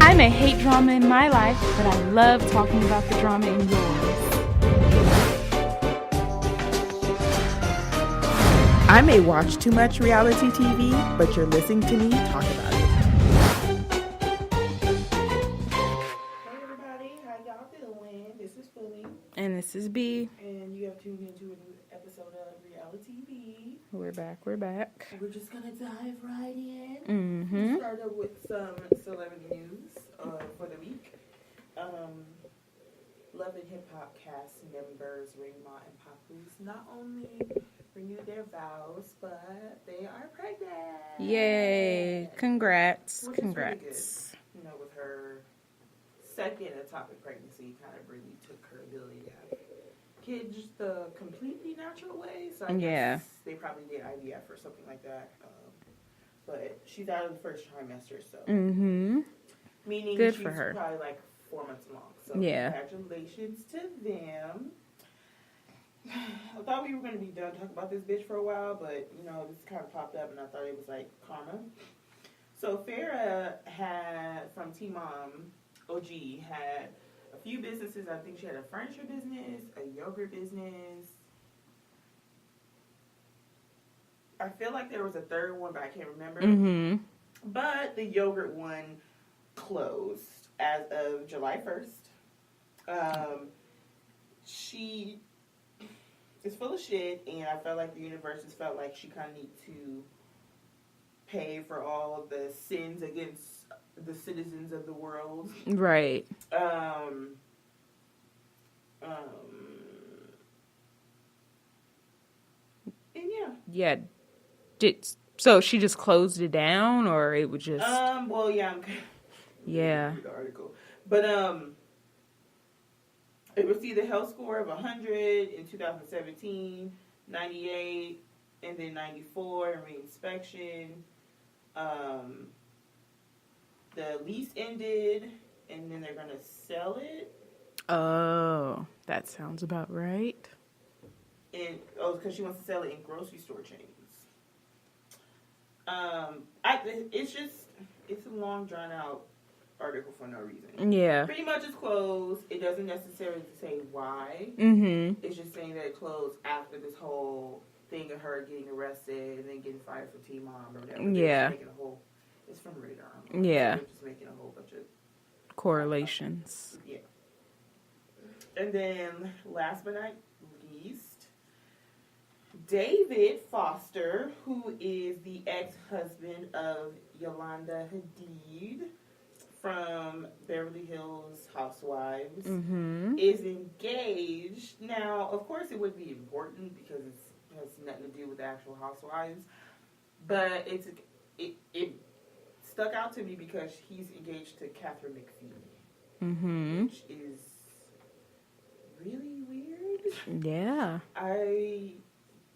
I may hate drama in my life, but I love talking about the drama in yours. I may watch too much reality TV, but you're listening to me talk about it. Hey everybody, how y'all doing? This is Fully. And this is B. And you have tuned into a new episode of RealiTEA-V. We're back. We're just gonna dive right in. Mm-hmm. Start up with some celebrity news for the week. Love and Hip Hop cast members Rayma and Papoose not only renewed their vows, but they are pregnant. Yay! Congrats! Which Congrats! Is really good. You know, with her second ectopic pregnancy, kind of really took her ability to have kids the completely natural way. So I guess they probably did IVF or something like that. But she's out of the first trimester, so meaning good she's for her. Probably like 4 months along. So congratulations to them. I thought we were going to be done talking about this bitch for a while, but, you know, this kind of popped up, and I thought it was, like, karma. So, Farrah had, from T-Mom, OG, had a few businesses. I think she had a furniture business, a yogurt business. I feel like there was a third one, but I can't remember. Mm-hmm. But the yogurt one closed as of July 1st. She is full of shit, and I felt like the universe just felt like she kind of needed to pay for all the sins against the citizens of the world. Right. And yeah. So she just closed it down, or it would just? Well, yeah. Yeah. The article, but it received a health score of 100 in 2017, 98, and then 94 in reinspection. The lease ended, and then they're gonna sell it. Oh, that sounds about right. And because she wants to sell it in grocery store chains. It's a long drawn out article for no reason. Yeah. Pretty much it's closed. It doesn't necessarily say why. Mm-hmm. It's just saying that it closed after this whole thing of her getting arrested and then getting fired for T-Mom or whatever. Yeah. It's from Radar. Yeah. They're just making a whole bunch of correlations. Yeah. And then last but not least, David Foster, who is the ex-husband of Yolanda Hadid from Beverly Hills Housewives, is engaged. Now, of course, it would be important because it has nothing to do with the actual Housewives, but it stuck out to me because he's engaged to Kathryn McPhee, which is really weird. Yeah. I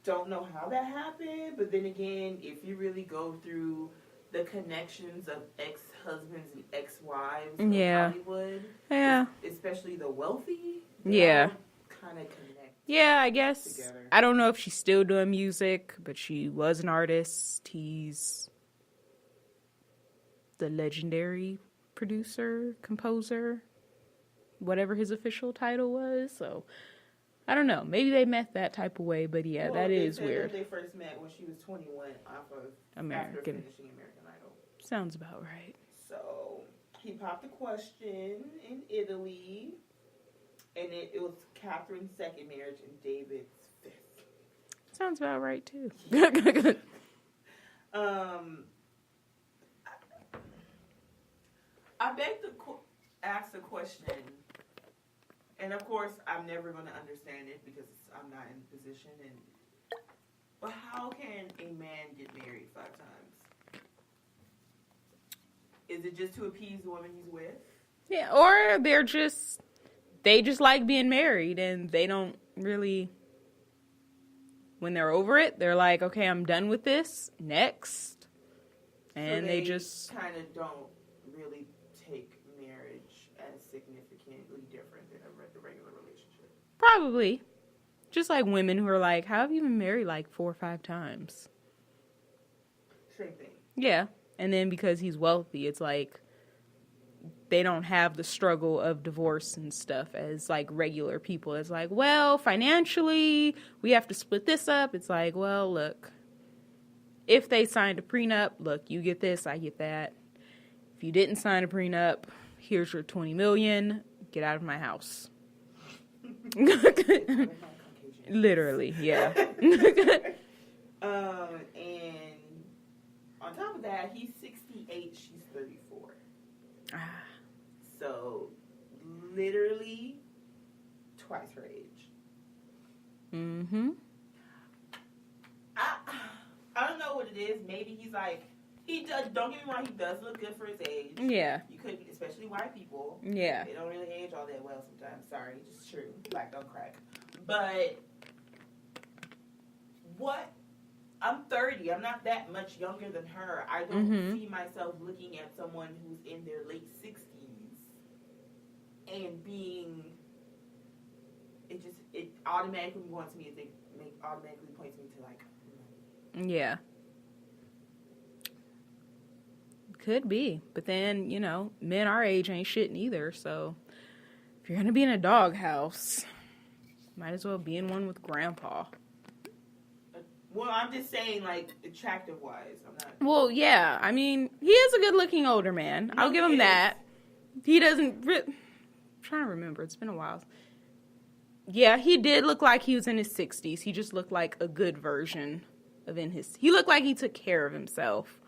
don't know how that happened, but then again, if you really go through the connections of ex-husbands and ex-wives in Hollywood, especially the wealthy, kind of connect. Yeah, I guess. Together. I don't know if she's still doing music, but she was an artist. He's the legendary producer, composer, whatever his official title was. So I don't know. Maybe they met that type of way, but yeah, that is weird. They first met when she was 21 after finishing American Idol. Sounds about right. So he popped a question in Italy, and it was Kathryn's second marriage and David's fifth. Sounds about right too. I beg to ask the question, and of course, I'm never going to understand it because I'm not in the position. But how can a man get married 5 times? Is it just to appease the woman he's with? Yeah, or they just like being married, and they don't really. When they're over it, they're like, okay, I'm done with this. Next, and so they just kind of don't really take marriage as significantly different than the regular relationship. Probably. Just like women who are like, how have you been married like 4 or 5 times? Same thing. Yeah. And then because he's wealthy, it's like they don't have the struggle of divorce and stuff as like regular people. It's like, well, financially, we have to split this up. It's like, well, look, if they signed a prenup, look, you get this, I get that. If you didn't sign a prenup, here's your $20 million. Get out of my house. Literally, yeah. And on top of that, he's 68, she's 34. So, literally, twice her age. Mm-hmm. I don't know what it is. Maybe he's like, he does, don't get me wrong, he does look good for his age. Yeah. You could, especially white people. Yeah. They don't really age all that well sometimes. Sorry, it's just true. Black don't crack. But, what? I'm 30. I'm not that much younger than her. I don't see myself looking at someone who's in their late 60s and being, it automatically wants me to think, automatically points me to like, yeah. Could be. But then, you know, men our age ain't shit neither. So if you're going to be in a doghouse, might as well be in one with grandpa. Well, I'm just saying, like, attractive-wise. I'm not... Well, yeah. I mean, he is a good-looking older man. I'll give him that. He doesn't... I'm trying to remember. It's been a while. Yeah, he did look like he was in his 60s. He just looked like a good version of in his... He looked like he took care of himself.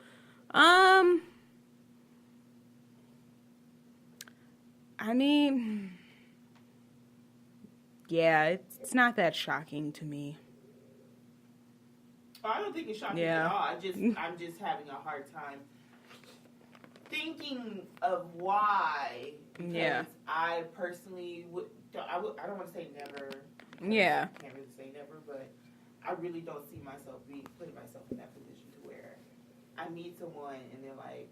I mean... Yeah, it's not that shocking to me. I don't think it's shocking at all. I'm just having a hard time thinking of why. Yeah. I personally I don't want to say never. Yeah. I can't really say never, but I really don't see myself putting myself in that position to where I meet someone and they're like,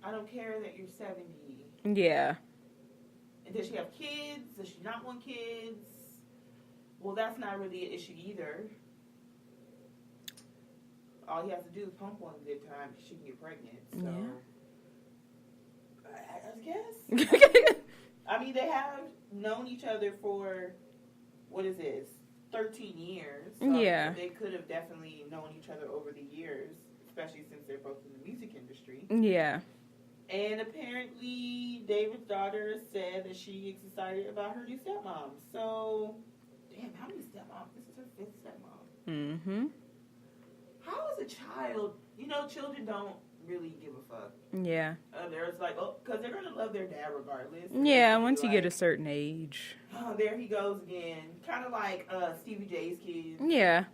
I don't care that you're 70. Yeah. And does she have kids? Does she not want kids? Well, that's not really an issue either. All he has to do is pump one good time. She can get pregnant. So, yeah. I guess. I mean, they have known each other for, what is this, 13 years. So yeah. They could have definitely known each other over the years, especially since they're both in the music industry. Yeah. And apparently, David's daughter said that she is excited about her new stepmom. So, damn, how many stepmoms? This is her 5th stepmom. Mm-hmm. How is a child, children don't really give a fuck. Yeah. There's like, because they're going to love their dad regardless. Yeah, once you get a certain age. Oh, there he goes again. Kind of like Stevie J's kids. Yeah.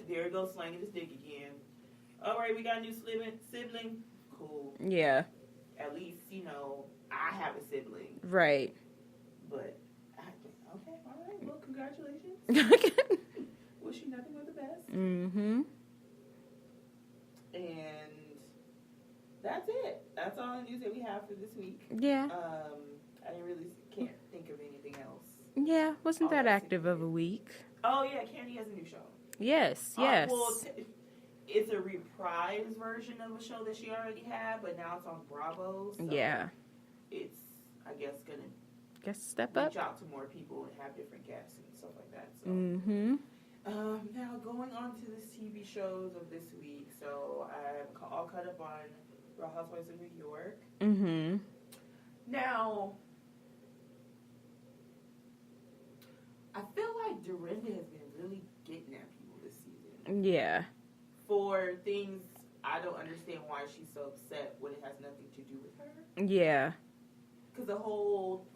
There he goes slanging his dick again. All right, we got a new sibling. Cool. Yeah. At least, I have a sibling. Right. But, okay, all right. Well, congratulations. Wish you nothing but the best. Mm-hmm. And that's it. That's all the news that we have for this week. Yeah. I really can't think of anything else. Yeah, wasn't that active of a week. Oh, yeah, Candy has a new show. Yes. Well, it's a reprise version of a show that she already had, but now it's on Bravo. So yeah. It's, I guess, going to step up. Reach out to more people and have different guests and stuff like that. So. Mm-hmm. Now, going on to the TV shows of this week. So, I'm all caught up on Real Housewives of New York. Mm-hmm. Now, I feel like Dorinda has been really getting at people this season. Yeah. For things I don't understand why she's so upset when it has nothing to do with her. Yeah. Because the whole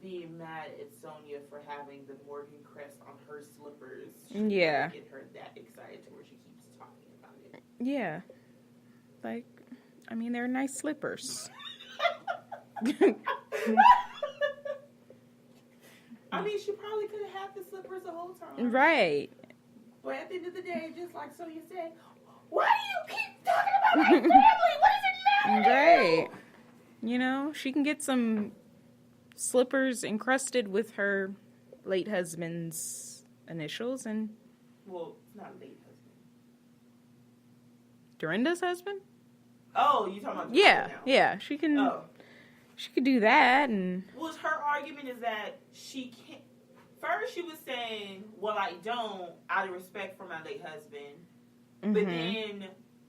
being mad at Sonia for having the Morgan crest on her slippers. Yeah. Get her that excited to where she keeps talking about it. Yeah. Like, I mean, they're nice slippers. I mean, she probably could have had the slippers the whole time. Right. But at the end of the day, just like Sonia said, why do you keep talking about my family? What does it matter? Right. She can get some slippers encrusted with her late husband's initials and... Well, it's not late husband. Dorinda's husband? Oh, you talking about... Yeah, yeah. She can... Oh. She could do that, and... Well, her argument is that she can't... First, she was saying, well, I don't, out of respect for my late husband. Mm-hmm. But then,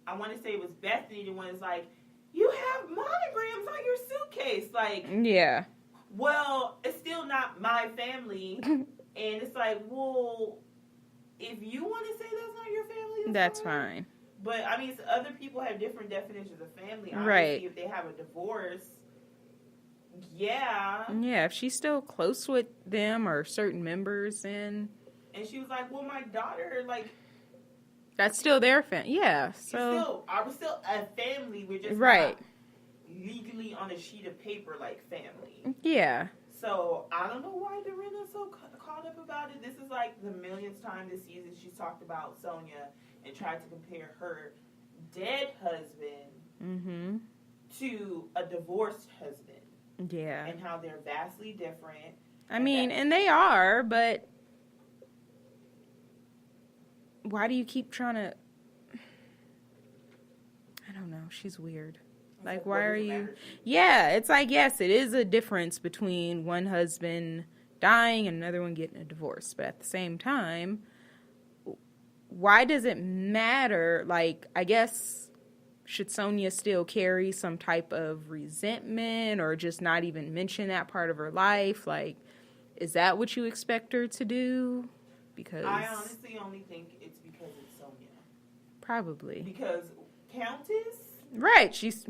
I want to say it was Bethany, the one that's like, you have monograms on your suitcase. Like, yeah. Well, it's still not my family. And it's like, well, if you want to say that's not your family, that's fine. But, I mean, other people have different definitions of family. Obviously, right. If they have a divorce... Yeah. Yeah, if she's still close with them or certain members, and she was like, well, my daughter, like... That's still their family. Yeah, so... I was still a family. We're just right. not legally on a sheet of paper like family. Yeah. So, I don't know why Dorinda's so caught up about it. This is like the millionth time this season she's talked about Sonia and tried to compare her dead husband to a divorced husband. Yeah. And how they're vastly different. I mean, and they are, but why do you keep trying to... I don't know. She's weird. Like, why are you... Yeah, it's like, yes, it is a difference between one husband dying and another one getting a divorce. But at the same time, why does it matter? Like, I guess... Should Sonia still carry some type of resentment or just not even mention that part of her life? Like, is that what you expect her to do? Because I honestly only think it's because it's Sonia. Probably. Because Countess? Right, she's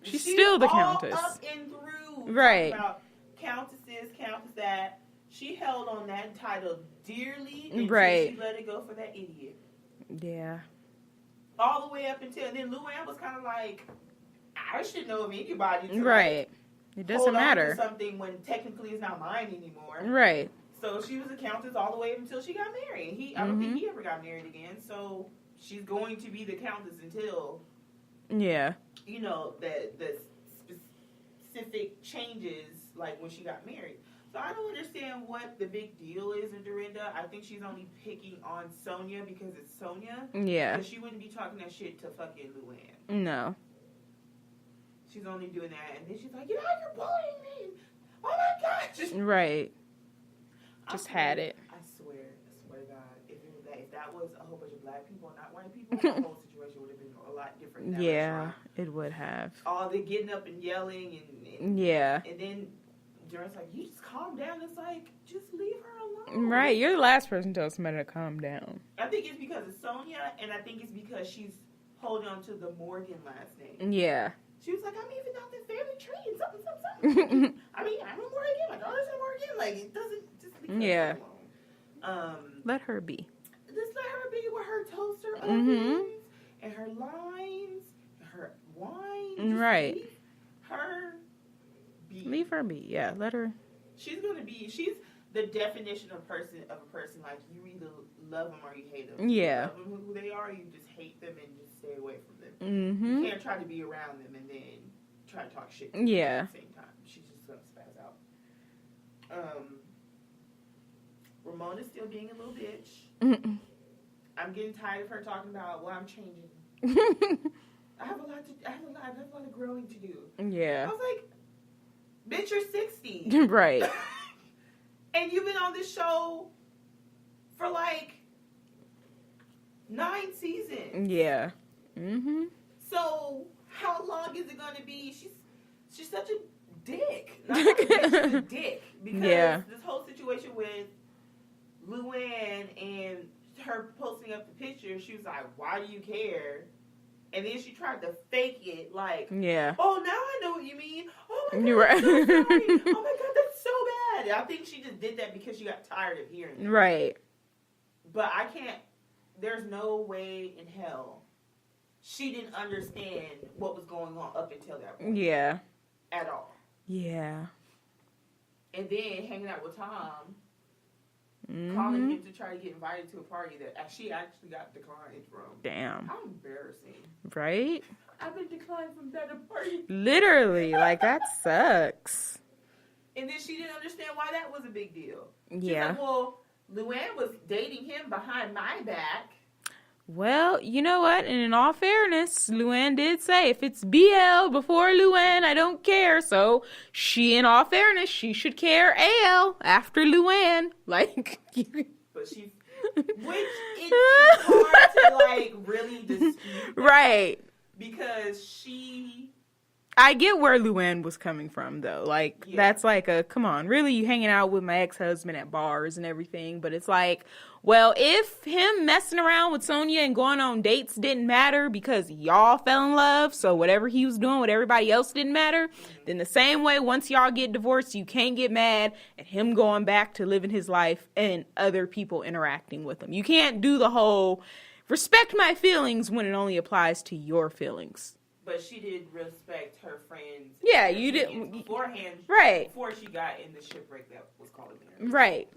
still the Countess. All up and through. Right. About Countess this, Countess that. She held on that title dearly until she let it go for that idiot. Yeah. All the way up until, and then Luann was kind of like, I should know of anybody to right. It doesn't matter. To something when technically it's not mine anymore. Right. So she was a countess all the way up until she got married. I don't think he ever got married again. So she's going to be the countess until, you know, the specific changes like when she got married. So I don't understand what the big deal is in Dorinda. I think she's only picking on Sonia because it's Sonia. Yeah. But she wouldn't be talking that shit to fucking Luann. No. She's only doing that, and then she's like, you know, you're bullying me. Oh my gosh. Right. Just had it. I swear to God, if that was a whole bunch of black people, not white people, the whole situation would have been a lot different. Yeah, it would have. All the getting up and yelling and then Dorinda's like, you just calm down. It's like, just leave her alone. Right, you're the last person to tell somebody to calm down. I think it's because of Sonia, and I think it's because she's holding on to the Morgan last name. Yeah. She was like, I'm even on the family tree and something. I mean, I'm a Morgan. My daughter's a Morgan. Like, it doesn't just leave her alone. Let her be. Just let her be with her toaster ovens and her lines, and her wine. Right. Leave her be. Leave her be. Yeah, let her. She's the definition of a person like you either love them or you hate them. Yeah. You love them who they are, or you just hate them and just stay away from them. You can't try to be around them and then try to talk shit to them at the same time. She's just gonna spaz out. Ramona's still being a little bitch. I'm getting tired of her talking about, well, I'm changing. I have a lot of growing to do. Yeah. I was like, bitch, you're 60. Right. And you've been on this show for like 9 seasons. Yeah. So how long is it going to be? She's such a dick. Not a bitch, she's a dick. Because this whole situation with Luann and her posting up the picture, she was like, why do you care? And then she tried to fake it, like, oh, now I know what you mean. Oh, my God, You're right. I'm so sorry. Oh, my God, that's so bad. I think she just did that because she got tired of hearing it. Right. But I can't, there's no way in hell she didn't understand what was going on up until that point. Yeah. At all. Yeah. And then hanging out with Tom, calling him to try to get invited to a party that she actually got declined from. Damn. How embarrassing. Right? I've been declined from better parties. Literally. Like, that sucks. And then she didn't understand why that was a big deal. She's Yeah. like, well, Luann was dating him behind my back. Well, you know what? And in all fairness, Luann did say, if it's BL before Luann, I don't care. So she, in all fairness, she should care AL after Luann. Like, but she's, which it's hard to like really dispute. Right. Because she... I get where Luann was coming from, though. Like, that's like come on, really, you hanging out with my ex-husband at bars and everything. But it's like, well, if him messing around with Sonia and going on dates didn't matter because y'all fell in love, so whatever he was doing with everybody else didn't matter, then the same way, once y'all get divorced, you can't get mad at him going back to living his life and other people interacting with him. You can't do the whole respect my feelings when it only applies to your feelings. But she did respect her friends. Yeah, you did beforehand, right? Before she got in the shipwreck that was called a marriage. Right.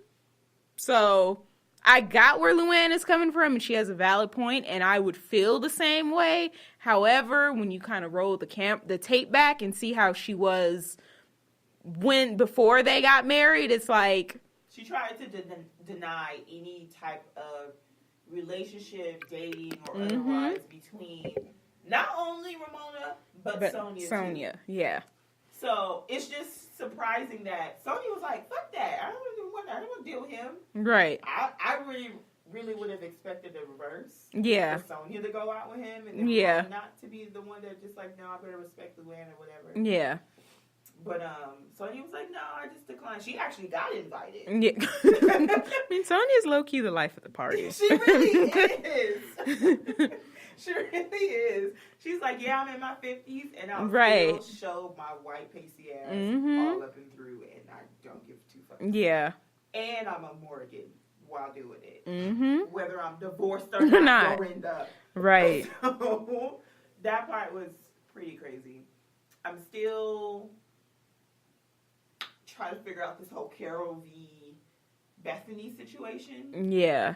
So I got where Luann is coming from, and she has a valid point, and I would feel the same way. However, when you kind of roll the tape back and see how she was before they got married, it's like she tried to deny any type of relationship, dating, or otherwise between. Not only Ramona, but Sonia too. Yeah. So it's just surprising that Sonia was like, "Fuck that! I don't want to deal with him." Right. I really would have expected the reverse. Yeah. For Sonia to go out with him, and then not to be the one that just like, no, I better respect Luann or whatever. Yeah. But Sonia was like, no, I just declined. She actually got invited. Yeah. I mean, Sonia's low key the life of the party. She really is. She really is. She's like, yeah, I'm in my 50s, and I'll still show my white pasty ass all up and through, and I don't give two fucks. Yeah. And I'm a Morgan while doing it. Mm-hmm. Whether I'm divorced or not. Right. So, that part was pretty crazy. I'm still trying to figure out this whole Carol v. Bethany situation. Yeah.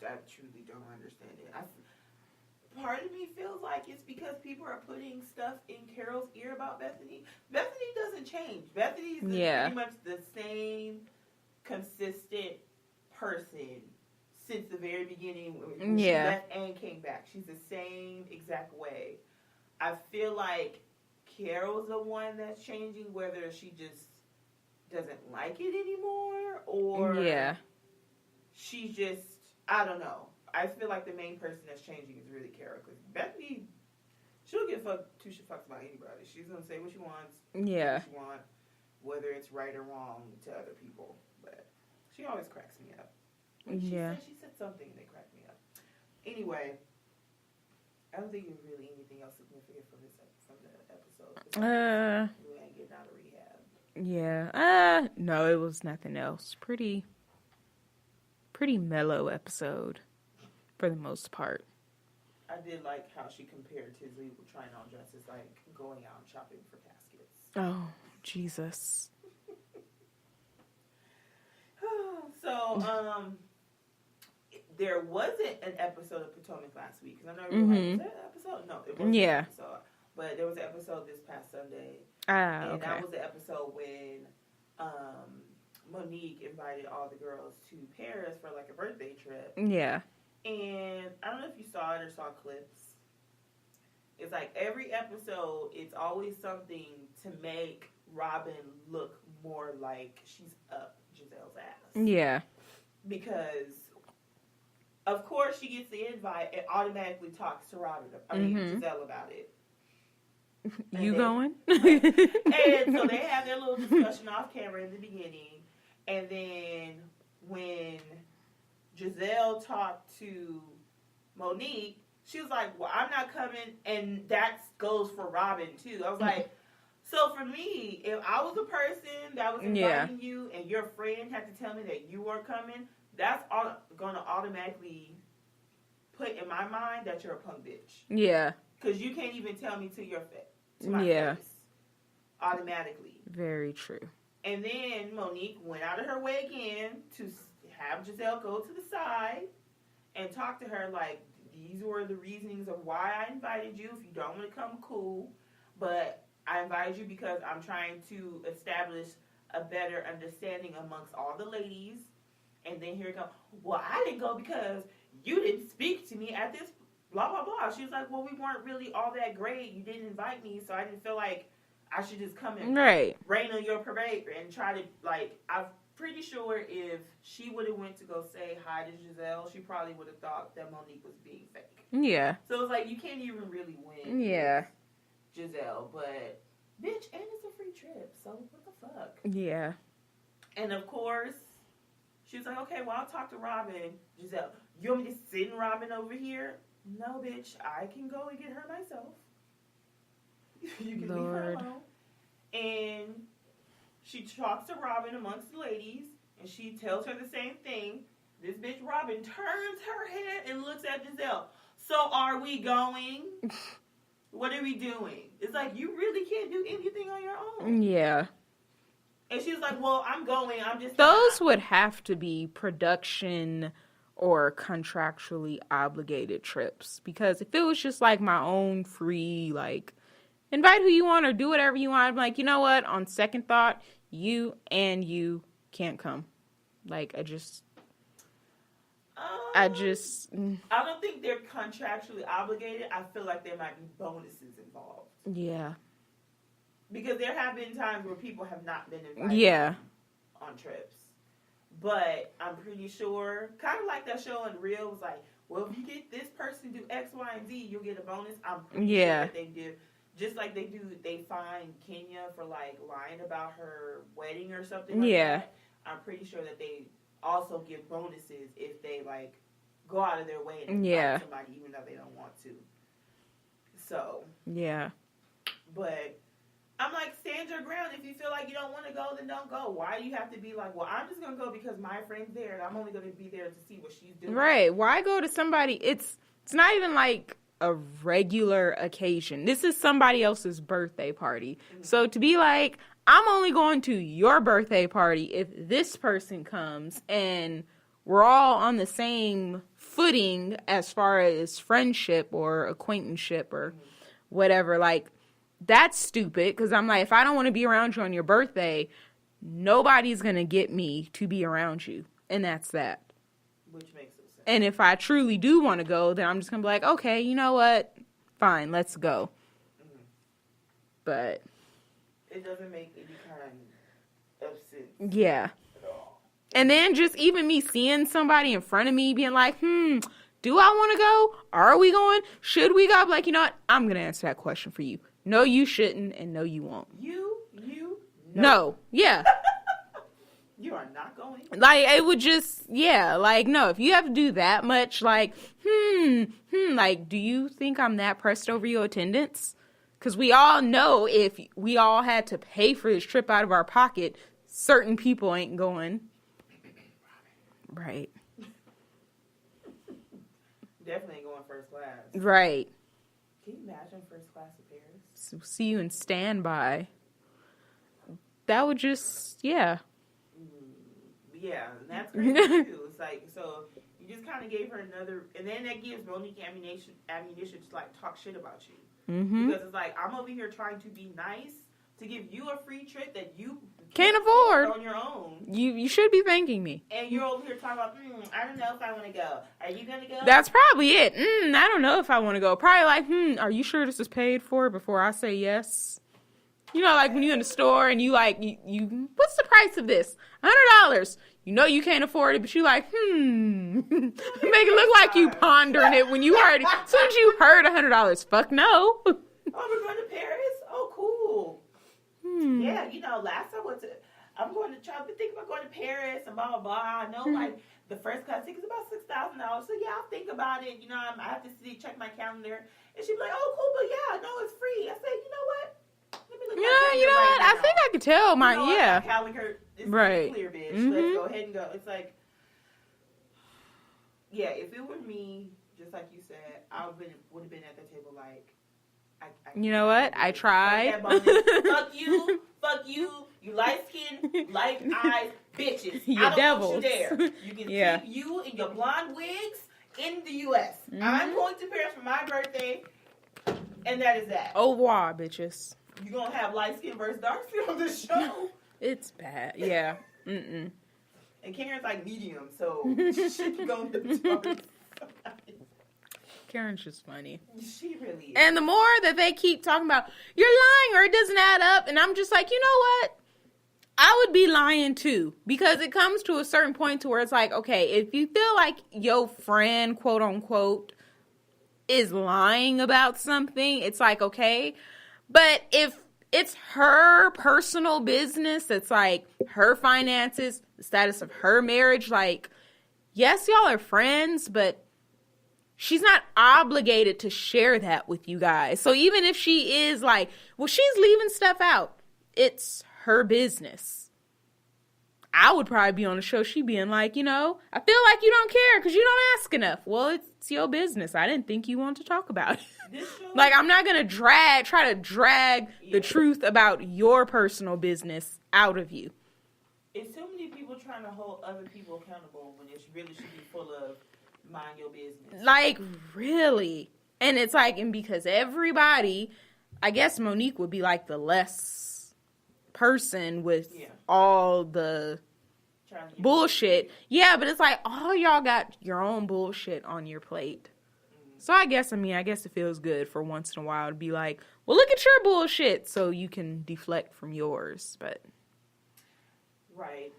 I truly don't understand it. Part of me feels like it's because people are putting stuff in Carol's ear about Bethany. Bethany doesn't change. Bethany's pretty much the same consistent person since the very beginning when she left and came back. She's the same exact way. I feel like Carol's the one that's changing, whether she just doesn't like it anymore or she's just, I don't know. I feel like the main person that's changing is really Carol, because Bethany, she'll give two fucks about anybody. She's gonna say what she wants, what she wants, whether it's right or wrong to other people. But she always cracks me up. When she said something that cracked me up. Anyway, I don't think there's really anything else significant from the episode. Luann getting out of rehab. Yeah. No, it was nothing else. Pretty mellow episode. For the most part. I did like how she compared Tisley with trying on dresses like going out shopping for caskets. Oh, Jesus. So, there wasn't an episode of Potomac last week. Because I know everyone was that an episode? No, it wasn't an episode. But there was an episode this past Sunday. And that was the episode when Monique invited all the girls to Paris for like a birthday trip. Yeah. And I don't know if you saw it or saw clips. It's like every episode, it's always something to make Robin look more like she's up Giselle's ass. Yeah. Because, of course, she gets the invite and automatically talks to Giselle about it. You going? And so they have their little discussion off camera in the beginning. And then when Giselle talked to Monique, she was like, well, I'm not coming, and that goes for Robin, too. I was like, so for me, if I was a person that was inviting you, and your friend had to tell me that you were coming, that's going to automatically put in my mind that you're a punk bitch. Yeah. Because you can't even tell me to my face. Automatically. Very true. And then Monique went out of her way again to have Giselle go to the side and talk to her like, these were the reasonings of why I invited you. If you don't want to come, cool. But I invited you because I'm trying to establish a better understanding amongst all the ladies. And then here it comes, well, I didn't go because you didn't speak to me at this blah, blah, blah. She was like, well, we weren't really all that great. You didn't invite me, so I didn't feel like I should just come and rain on your parade and try to, like, I'm pretty sure if she would have went to go say hi to Giselle, she probably would have thought that Monique was being fake. Yeah. So it's like, you can't even really win. Yeah. Giselle, but, bitch, and it's a free trip, so what the fuck? Yeah. And of course, she was like, okay, well, I'll talk to Robin. Giselle, you want me to send Robin over here? No, bitch, I can go and get her myself. You can leave her alone. And she talks to Robin amongst the ladies, and she tells her the same thing. This bitch Robin turns her head and looks at Giselle. So are we going? What are we doing? It's like, you really can't do anything on your own. Yeah. And she was like, well, I'm going. I'm just... Those would have to be production or contractually obligated trips. Because if it was just like my own free, like, invite who you want or do whatever you want, I'm like, you know what? On second thought, you can't come. Like, I don't think they're contractually obligated. I feel like there might be bonuses involved. Yeah. Because there have been times where people have not been invited on trips. But I'm pretty sure, kind of like that show in Real was like, well, if you get this person to do X, Y, and Z, you'll get a bonus. I'm pretty sure that they do. Just like they find Kenya for, like, lying about her wedding or something like that. I'm pretty sure that they also give bonuses if they, like, go out of their way and invite somebody even though they don't want to. So. Yeah. But I'm like, stand your ground. If you feel like you don't want to go, then don't go. Why do you have to be like, well, I'm just going to go because my friend's there and I'm only going to be there to see what she's doing. Right. Why go to somebody? It's not even like a regular occasion. This is somebody else's birthday party. Mm-hmm. So to be like, I'm only going to your birthday party if this person comes and we're all on the same footing as far as friendship or acquaintanceship or whatever. Like, that's stupid because I'm like, if I don't want to be around you on your birthday, nobody's going to get me to be around you. And that's that. Which makes no sense. And if I truly do want to go, then I'm just going to be like, okay, you know what? Fine, let's go. Mm-hmm. But it doesn't make any kind of sense. Yeah. At all. And then just even me seeing somebody in front of me being like, do I want to go? Are we going? Should we go? I'm like, you know what? I'm going to answer that question for you. No, you shouldn't, and no, you won't. No. Yeah. You are not going. Like, it would just, like, no, if you have to do that much, like, like, do you think I'm that pressed over your attendance? Because we all know if we all had to pay for this trip out of our pocket, certain people ain't going. Right. Definitely ain't going first class. Right. Can you imagine first class of Paris? So see you in standby. That would just, Yeah, and that's crazy too. It's like, so you just kind of gave her another, and then that gives Monique ammunition to, like, talk shit about you. Mm-hmm. Because it's like, I'm over here trying to be nice to give you a free trip that you can't afford on your own. You should be thanking me. And you're over here talking about, I don't know if I want to go. Are you going to go? That's probably it. I don't know if I want to go. Probably like, are you sure this is paid for before I say yes? You know, like when you're in the store and you like, you what's the price of this? $100. You know you can't afford it, but you like, make it look like you pondering it when you already, as soon as you heard $100, fuck no. Oh, we're going to Paris? Oh, cool. Yeah, you know, last time I'm going to try to think about going to Paris and blah, blah, blah. I know, like, the first class ticket is about $6,000. So, yeah, I'll think about it. You know, I have to check my calendar. And she'd be like, oh, cool, but yeah, no, it's free. I said, you know what? Let me look you know what? I think I could tell my, my calendar is right. Clear, bitch. Let's go ahead and go. It's like, yeah, if it were me, just like you said, I would have been at the table like, you know what? I tried. Fuck you, you light-skinned, light-eyed bitches. You I don't devils. want you there. You can keep you and your blonde wigs in the U.S. I'm going to Paris for my birthday, and that is that. Au revoir, bitches. You're going to have light-skin versus dark-skin on the show. It's bad. Yeah. And Karen's like medium, so she can go with the dark side. Karen's just funny. She really is. And the more that they keep talking about, you're lying or it doesn't add up, and I'm just like, you know what? I would be lying too, because it comes to a certain point to where it's like, okay, if you feel like your friend, quote unquote, is lying about something, it's like, okay. But if it's her personal business, it's like her finances, the status of her marriage, like, yes, y'all are friends, but she's not obligated to share that with you guys. So even if she is like, well, she's leaving stuff out, it's her business. I would probably be on the show. She'd being like, you know, I feel like you don't care because you don't ask enough. Well, it's your business. I didn't think you wanted to talk about it. Like, I'm not going to try to drag the truth about your personal business out of you. It's so many people trying to hold other people accountable when it really should be full of mind your business. Like, really? And it's like, and because everybody, I guess Monique would be like the less person with all the bullshit. Yeah, but it's like, all y'all got your own bullshit on your plate. So I guess it feels good for once in a while to be like, well, look at your bullshit so you can deflect from yours. But right.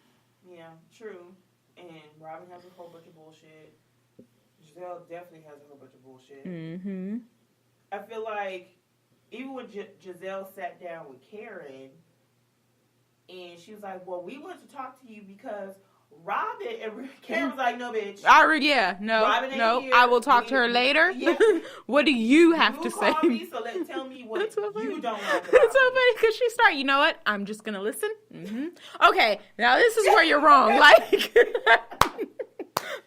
Yeah, true. And Robin has a whole bunch of bullshit. Giselle definitely has a whole bunch of bullshit. Mm-hmm. I feel like even when Giselle sat down with Karen, and she was like, well, we want to talk to you because Robin, and Karen was like, no, bitch. I will talk to her later. Yeah. What do you have to say? Me, so tell me what so you don't like about It's so funny because she started, you know what? I'm just going to listen. Mm-hmm. Okay, now this is where you're wrong. Like,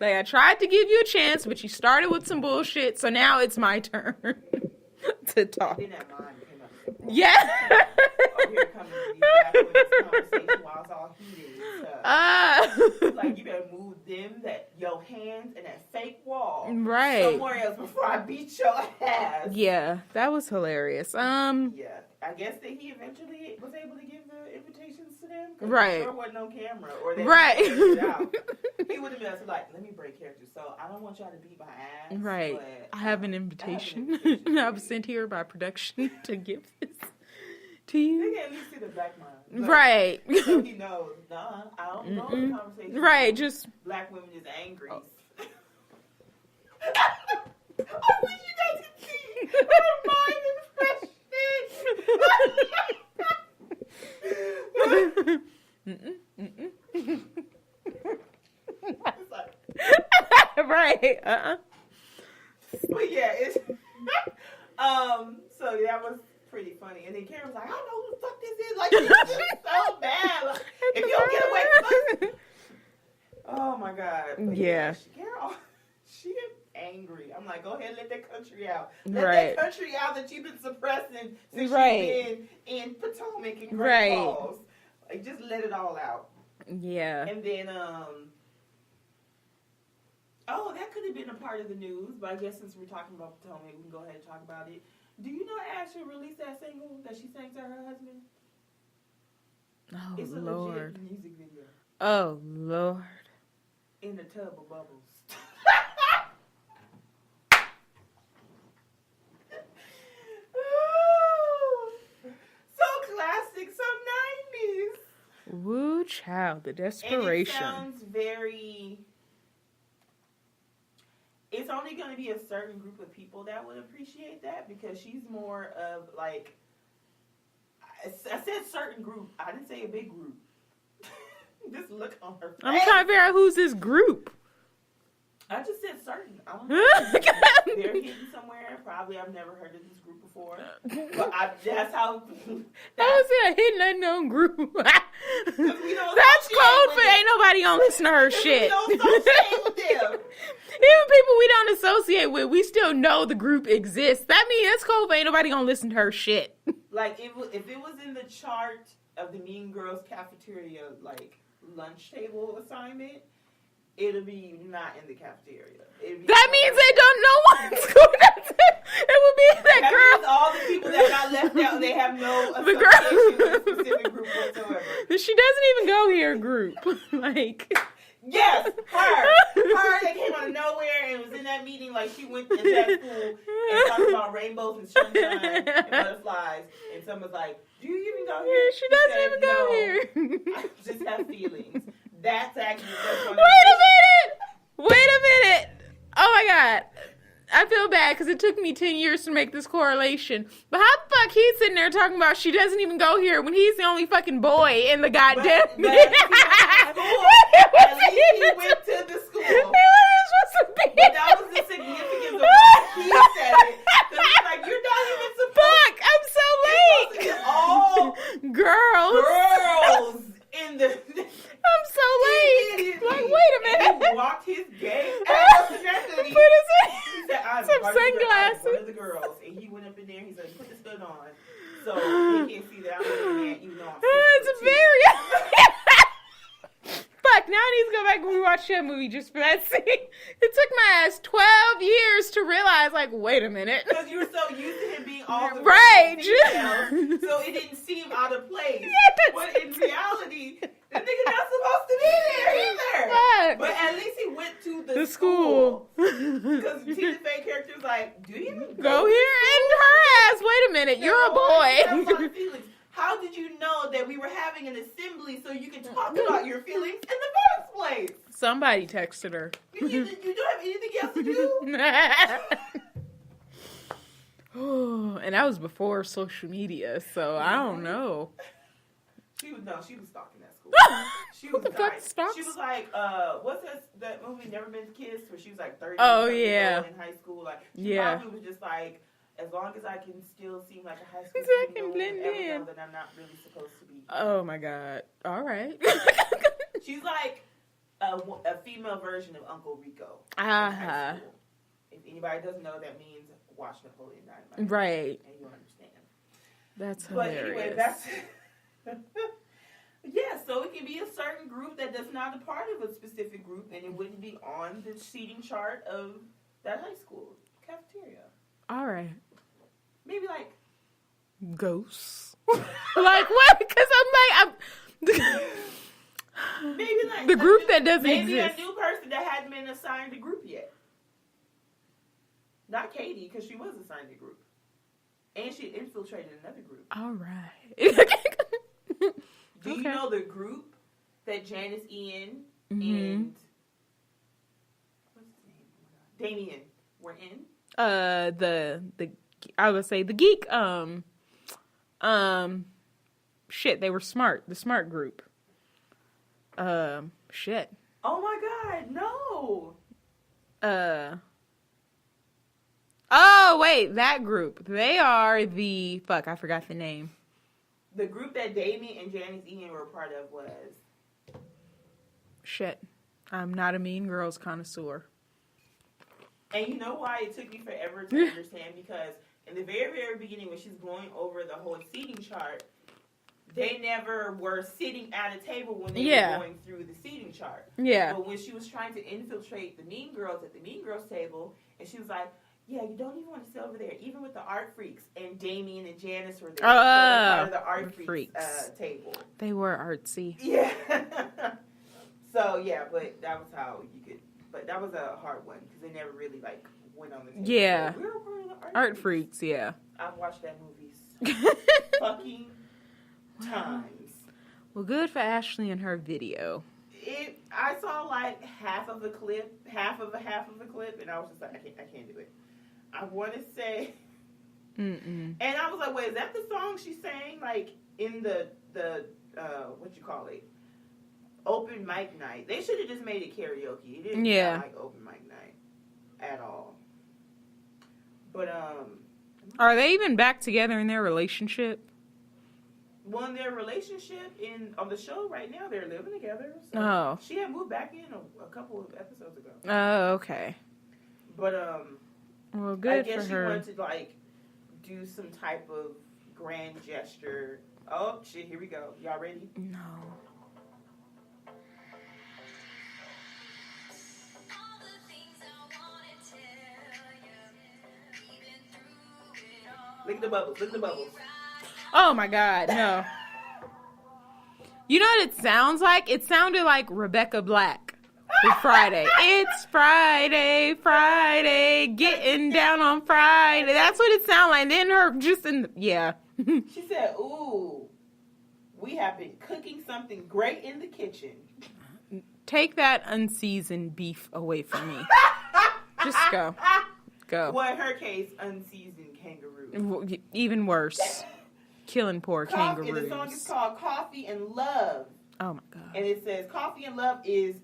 like, I tried to give you a chance, but you started with some bullshit, so now it's my turn to talk. Yeah. Here coming to back with this conversation while it's all heated. Like, you better move your hands and that fake wall somewhere else before I beat your ass. Yeah, that was hilarious. Yeah, I guess that he eventually was able to give the invitations to them. Right. There wasn't no camera. Or they He would have been like, let me break character. So I don't want y'all to beat my ass. Right. But, I have an invitation. I was sent here by production to give this to you. They can at least see the black mind. Right. So he knows. Nah, I don't know the conversation. Right, just black women is angry. Oh. I wish you guys could see her mind expression. Right. But yeah, it's so that was pretty funny. And then Karen was like, I don't know who the fuck this is. Like, this is so bad. Like, if you don't get away from us. Oh my God. But yeah. Karen, she is angry. I'm like, go ahead, let that country out. Let that country out that you've been suppressing since you've been in Potomac and Great Falls. Like, just let it all out. Yeah. And then, that could have been a part of the news, but I guess since we're talking about Potomac, we can go ahead and talk about it. Do you know Ashley released that single that she sang to her husband? Oh, it's a Lord. legit music video. Oh, Lord. In the tub of bubbles. So classic, so 90s. Woo, child, the desperation. And it sounds very... It's only going to be a certain group of people that would appreciate that because she's more of like... I said certain group. I didn't say a big group. Just look on her face. I'm trying to figure out who's this group. I just said certain. I don't know. They're hidden somewhere. Probably I've never heard of this group before. But that's how... How is it a hidden unknown group? That's code for ain't nobody gonna listen to her shit. We don't associate with them. Even people we don't associate with, we still know the group exists. That means that's code for ain't nobody gonna listen to her shit. Like, if it was in the chart of the Mean Girls cafeteria, like, lunch table assignment, it'll be not in the cafeteria. That means they don't know what's going on. It would be that girl. Means all the people that got left out, they have no association with a specific group whatsoever. She doesn't even go here group. Like, Yes, her that came out of nowhere and was in that meeting like she went to that school and talked about rainbows and sunshine and butterflies. And someone's like, "Do you even go here?" She doesn't even go here. I just have feelings. That's actually. Wait a minute. Oh my God. I feel bad because it took me 10 years to make this correlation. But how the fuck he's sitting there talking about she doesn't even go here when he's the only fucking boy in the goddamn At least he went to the school. He wasn't supposed to be. But that was the significance of why he said it. Because it's like, you're not even supposed Fuck, I'm so late. all girls in the... I'm so late. Like, wait a minute. And he walked his gate. Put his He said, I'm some one sunglasses. of the girls. And he went up in there and he said, put the hood on. So they can't see that I'm a man, even though I'm It's very... Fuck, now I need to go back and rewatch that movie just for that scene. It took my ass 12 years to realize, like, wait a minute. Because you were so used to him being all the right. details, so it didn't seem out of place. Yes. But in reality, the nigga not supposed to be there either. Fuck. But at least he went to the school. Because Tina Fey character was like, do you even go here? And her ass, wait a minute, you're a boy. How did you know that we were having an assembly so you could talk about your feelings in the first place? Somebody texted her. You don't have anything else to do? And that was before social media, so I don't know. She was stalking that school. She Who was the fuck stalks? She was like, what's that movie Never Been Kissed, where she was like 30 oh, years yeah. old in high school. Like, she probably was just like, as long as I can still seem like a high school I student, can blend in. then I'm not really supposed to be. Oh my God. All right. She's like a female version of Uncle Rico. Uh-huh. If anybody doesn't know, that means watch Napoleon Dynamite. Right. And you'll understand. That's But hilarious. anyway, that's... Yeah, so it can be a certain group that is not a part of a specific group, and it wouldn't be on the seating chart of that high school cafeteria. All right. Maybe like ghosts. Like what? Because I'm maybe like the group that doesn't maybe exist. a new person that hadn't been assigned a group yet. Not Katie, because she was assigned a group, and she infiltrated another group. All right. Do you know the group that Janice, Ian, Mm-hmm. and what's his name? Damien were in? The I would say the geek shit, they were smart. The smart group. Shit. Oh my God, no. Oh wait, that group. They are the fuck, I forgot the name. The group that Damien and Janice Ian were a part of was... Shit. I'm not a Mean Girls connoisseur. And you know why it took me forever to understand? Because in the very, very beginning, when she's going over the whole seating chart, they never were sitting at a table when they were going through the seating chart. Yeah. But when she was trying to infiltrate the Mean Girls at the Mean Girls table, and she was like, yeah, you don't even want to sit over there, even with the art freaks. And Damien and Janice were there. So part of the art freaks table. They were artsy. Yeah. So, yeah, but that was how you could... But that was a hard one, because they never really, like, went on the table. Yeah. We were part of the art freaks, yeah. I've watched that movie so fucking times. Well, good for Ashley and her video. I saw, like, half of a clip, and I was just like, I can't do it. I want to say... Mm-mm. And I was like, wait, is that the song she sang, like, in the what you call it? Open mic night. They should have just made it karaoke. It didn't sound like open mic night at all. But are they even back together in their relationship? Well, in their relationship on the show right now, they're living together. So she had moved back in a couple of episodes ago. Oh, okay. But well, good I guess for her. she wanted to like do some type of grand gesture. Oh shit! Here we go. Y'all ready? No. Look at the bubbles. Look at the bubbles. Oh my God, no. You know what it sounds like? It sounded like Rebecca Black. It's Friday. It's Friday, getting down on Friday. That's what it sounded like. Then her just yeah. She said, ooh, we have been cooking something great in the kitchen. Take that unseasoned beef away from me. Just go. Go. Well, in her case, unseasoned kangaroo. Even worse. Killing poor kangaroos. And the song is called Coffee and Love. Oh, my God. And it says, Coffee and Love is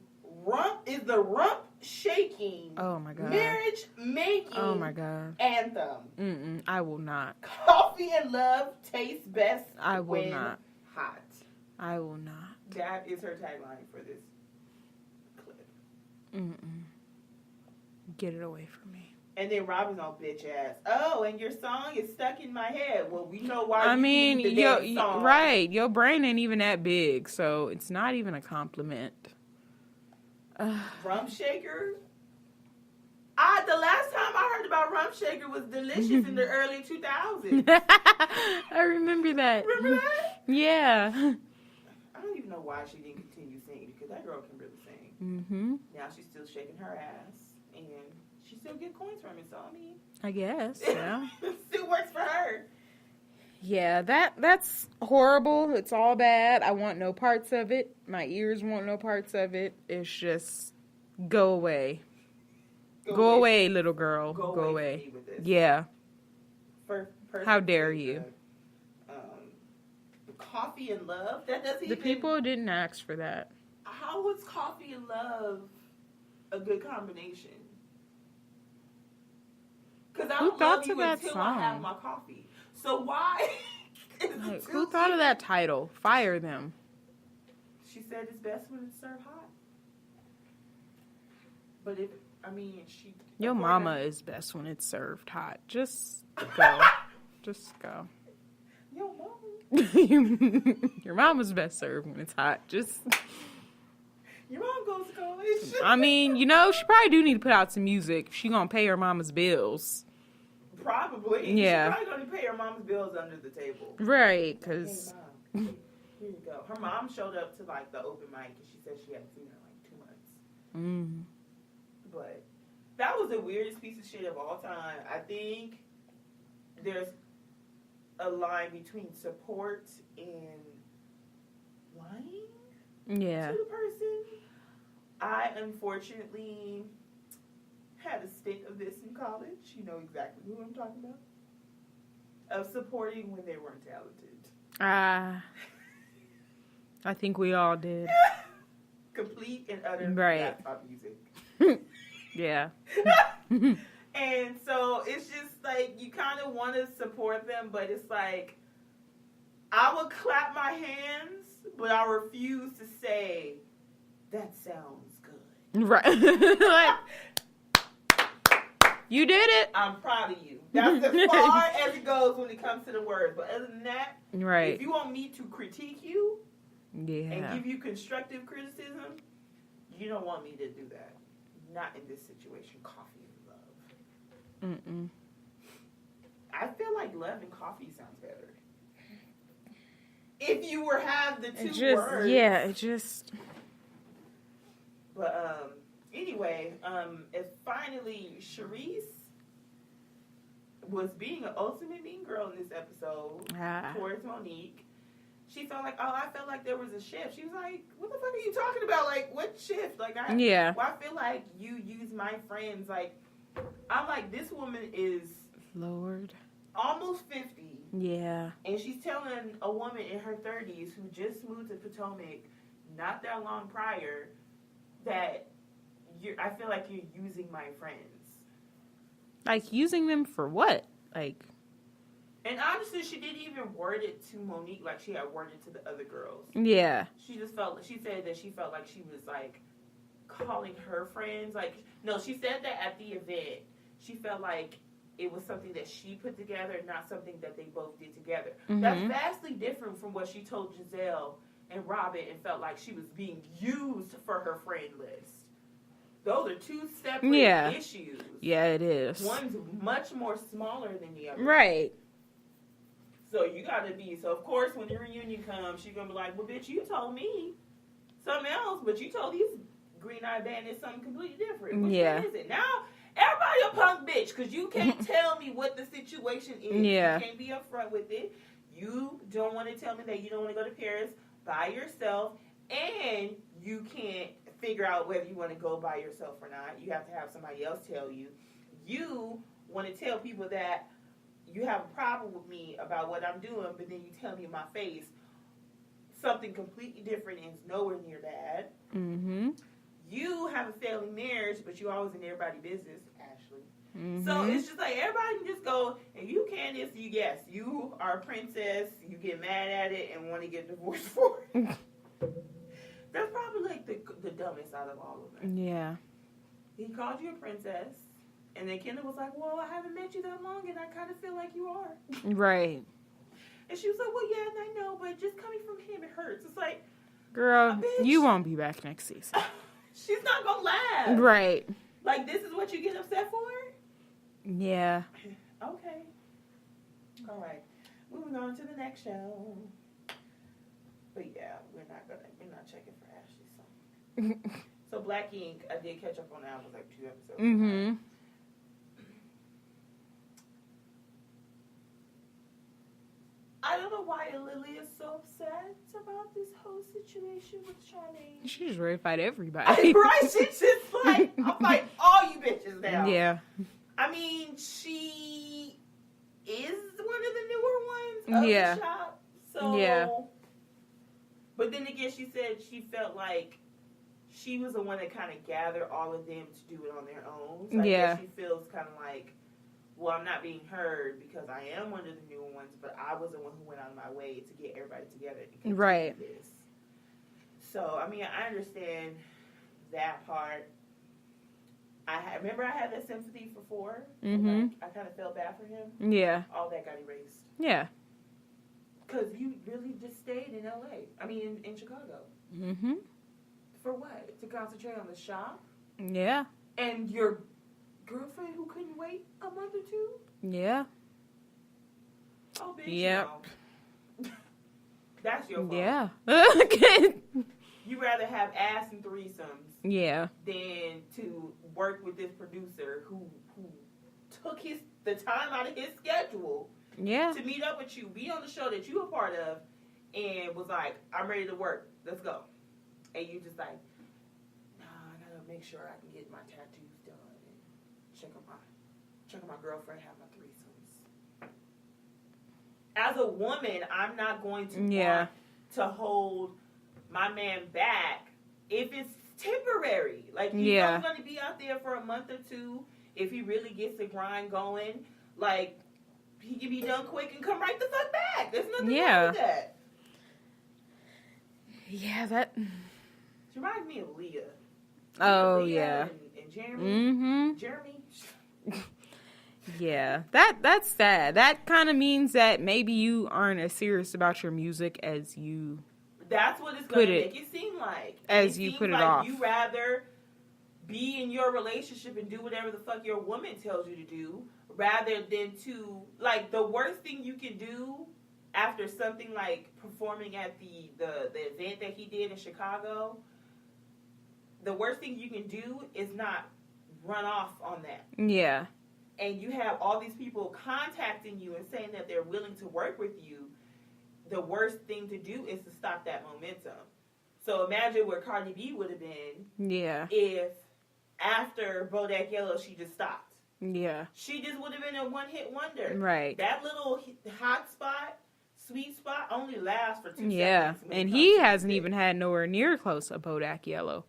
the rump shaking, oh my God, marriage making, oh my God, anthem. I will not. Coffee and Love tastes best. I will when not. Hot. I will not. That is her tagline for this clip. Get it away from me. And then Robin's on bitch ass. Oh, and your song is stuck in my head. Well, we know why. Right. Your brain ain't even that big, so it's not even a compliment. Rump shaker. The last time I heard about rump shaker was Delicious in the early 2000s. I remember that. Remember that? Yeah. I don't even know why she didn't continue singing because that girl can really sing. Mm-hmm. Now she's still shaking her ass and she still get coins from it. So I mean, I guess. Yeah. It still works for her. Yeah, that's horrible. It's all bad. I want no parts of it. My ears want no parts of it. It's just go away. Go away, little girl. Go away. With this. Yeah. How dare you? Coffee and Love. That doesn't even. The people didn't ask for that. How was Coffee and Love a good combination? Because I don't love you until I have my coffee. So why? Who thought of that title? Fire them. She said it's best when it's served hot. But your mama is best when it's served hot. Just go. Just go. Your mama. Your mama's best served when it's hot. Just. Your mom goes to college. She probably do need to put out some music if she gonna pay her mama's bills. Probably. Yeah. She's probably going to pay her mom's bills under the table. Right, because... Hey, Mom, here you go. Her mom showed up to, the open mic, and she said she hadn't seen her in 2 months. But that was the weirdest piece of shit of all time. I think there's a line between support and lying to the person. I, unfortunately... had a stint of this in college. You know exactly who I'm talking about. Of supporting when they weren't talented. I think we all did. Complete and utter laptop music. Yeah. And so it's just you kind of want to support them, but it's I would clap my hands, but I refuse to say, that sounds good. Right. You did it. I'm proud of you. That's as far as it goes when it comes to the words. But other than that, right. If you want me to critique you and give you constructive criticism, you don't want me to do that. Not in this situation. Coffee and love. I feel like love and coffee sounds better. If you have the two words. Yeah, it just... But, anyway, finally, Charisse was being an ultimate mean girl in this episode towards Monique. She felt I felt like there was a shift. She was like, what the fuck are you talking about? What shift? I feel like you use my friends. I'm like, this woman is... Lord. Almost 50. Yeah. And she's telling a woman in her 30s who just moved to Potomac not that long prior that... I feel like you're using my friends. Using them for what? And honestly, she didn't even word it to Monique like she had worded it to the other girls. Yeah. She said that she felt like she was calling her friends. No, she said that at the event. She felt like it was something that she put together, not something that they both did together. Mm-hmm. That's vastly different from what she told Giselle and Robin and felt like she was being used for her friend list. Those are two separate issues. Yeah, it is. One's much more smaller than the other. Right. So you gotta be, of course when the reunion comes, she's gonna be like, well bitch, you told me something else, but you told Green Eye Band is something completely different. Which Yeah. one is it? Now, everybody a punk bitch because you can't tell me what the situation is. Yeah. You can't be upfront with it. You don't want to tell me that you don't want to go to Paris by yourself, and you can't figure out whether you want to go by yourself or not. You have to have somebody else tell you. You want to tell people that you have a problem with me about what I'm doing, but then you tell me in my face something completely different and it's nowhere near bad. Mm-hmm. You have a failing marriage, but you're always in everybody's business, Ashley. Mm-hmm. So it's just like everybody can just go, and you can this, yes, you are a princess, you get mad at it and want to get divorced for it. That's probably like the dumbest out of all of them. Yeah. He called you a princess, and then Kendall was like, well, I haven't met you that long, and I kind of feel like you are. Right. And she was like, well, yeah, and I know, but just coming from him, it hurts. It's like, girl, you won't be back next season. She's not going to laugh. Right. Like, this is what you get upset for? Yeah. Okay. All right. Moving on to the next show. But yeah, we're not checking for Ashley's song. So Black Ink, I did catch up on that. It was like 2 episodes. Mm-hmm. I don't know why Lily is so upset about this whole situation with Charmaine. She's ready to fight everybody. Right? She's just like, I'll fight all you bitches now. Yeah. I mean, she is one of the newer ones of the shop. So, yeah. But then again, she said she felt like she was the one that kind of gathered all of them to do it on their own. So I guess she feels kind of like, well, I'm not being heard because I am one of the newer ones, but I was the one who went out of my way to get everybody together. Right. This. So, I mean, I understand that part. Remember I had that sympathy for 4? Mm-hmm. Like, I kind of felt bad for him. Yeah. All that got erased. Yeah. Because you really just stayed in L.A. I mean, in Chicago. Mm-hmm. For what? To concentrate on the shop? Yeah. And your girlfriend who couldn't wait a month or 2? Yeah. Oh, bitch, yep. no. That's your fault. Yeah. You rather have ass and threesomes than to work with this producer who took the time out of his schedule to meet up with you, be on the show that you were part of, and was like, I'm ready to work. Let's go. And you just like, nah, I gotta make sure I can get my tattoos done and check on my girlfriend, have my threesomes. As a woman, I'm not going to want to hold my man back if it's temporary. Like, he's only going to be out there for a month or 2. If he really gets the grind going, like, he can be done quick and come right the fuck back. There's nothing wrong with that. Yeah, that... She reminds me of Leah. Oh, Leah yeah. And Jeremy. Mm-hmm. Jeremy. Yeah, that's sad. That kind of means that maybe you aren't as serious about your music as you... That's what it's going to make it seem like. As you put it off. You rather be in your relationship and do whatever the fuck your woman tells you to do, rather than to, like, the worst thing you can do after something like performing at the event that he did in Chicago, the worst thing you can do is not run off on that. Yeah. And you have all these people contacting you and saying that they're willing to work with you. The worst thing to do is to stop that momentum. So imagine where Cardi B would have been if after Bodak Yellow she just stopped. Yeah. She just would have been a one-hit wonder. Right. That little hot spot, sweet spot only lasts for 2 seconds. Yeah, and he hasn't even had nowhere near close a Bodak Yellow.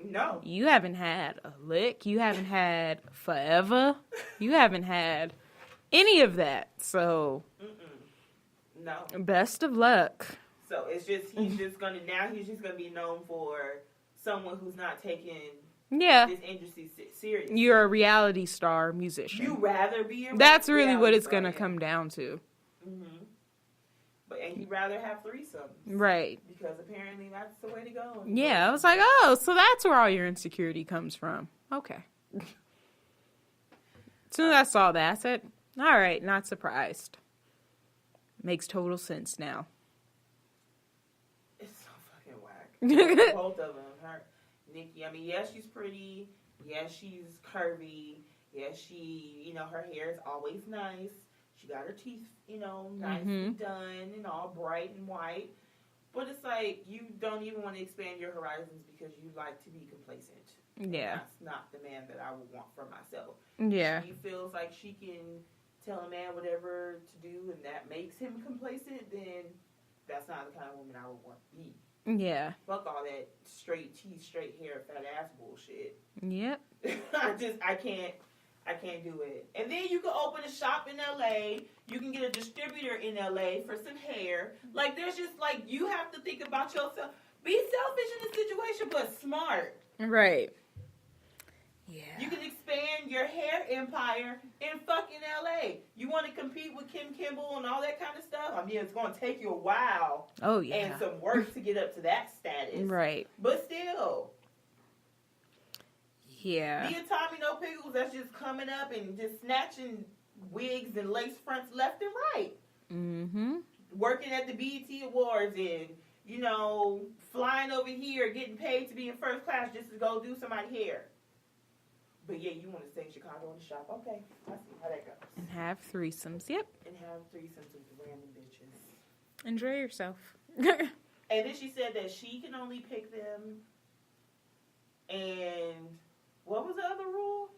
No. You haven't had a lick. You haven't had Forever. You haven't had any of that. So... No. Best of luck. So it's just he's just gonna be known for someone who's not taking this industry serious. You're a reality star musician. You rather be a That's really what it's gonna come down to. Mm-hmm. And you rather have threesomes, right? Because apparently that's the way to go. Yeah, I was like, oh, so that's where all your insecurity comes from. Okay. As soon as I saw that, I said, all right, not surprised. Makes total sense now. It's so fucking whack. Both of them. Nikki. I mean, yes, she's pretty. Yes, she's curvy. Yes, she, her hair is always nice. She got her teeth, nicely done and all bright and white. But it's like, you don't even want to expand your horizons because you like to be complacent. Yeah. And that's not the man that I would want for myself. Yeah. She feels like she can tell a man whatever to do and that makes him complacent, then that's not the kind of woman I would want to be. Yeah. Fuck all that straight teeth, straight hair, fat ass bullshit. Yep. I can't do it. And then you can open a shop in LA. You can get a distributor in LA for some hair. Like, there's just, like, you have to think about yourself. Be selfish in the situation, but smart. Right. Yeah. You can expand your hair empire in fucking LA. You want to compete with Kim Kimble and all that kind of stuff? I mean, it's going to take you a while. Oh, yeah. And some work to get up to that status. Right. But still. Yeah. Be a Tommy No Pickles that's just coming up and just snatching wigs and lace fronts left and right. Mm-hmm. Working at the BET Awards and, flying over here, getting paid to be in first class just to go do somebody's hair. But yeah, you want to stay in Chicago in the shop. Okay, I see how that goes. And have threesomes. Yep. And have threesomes with random bitches. Enjoy yourself. And then she said that she can only pick them. And what was the other rule?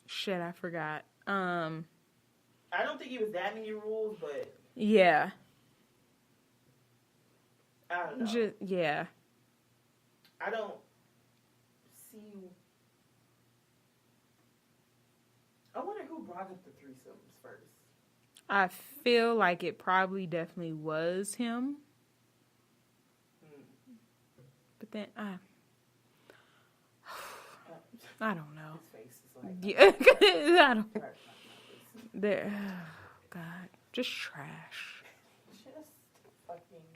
Shit, I forgot. I don't think it was that many rules, but yeah. I don't know. Yeah. I don't see. I wonder who brought up the threesomes first. I feel like it probably definitely was him. But then, I don't know. His face is like... Yeah, I don't... There, oh, God. Just trash. Just fucking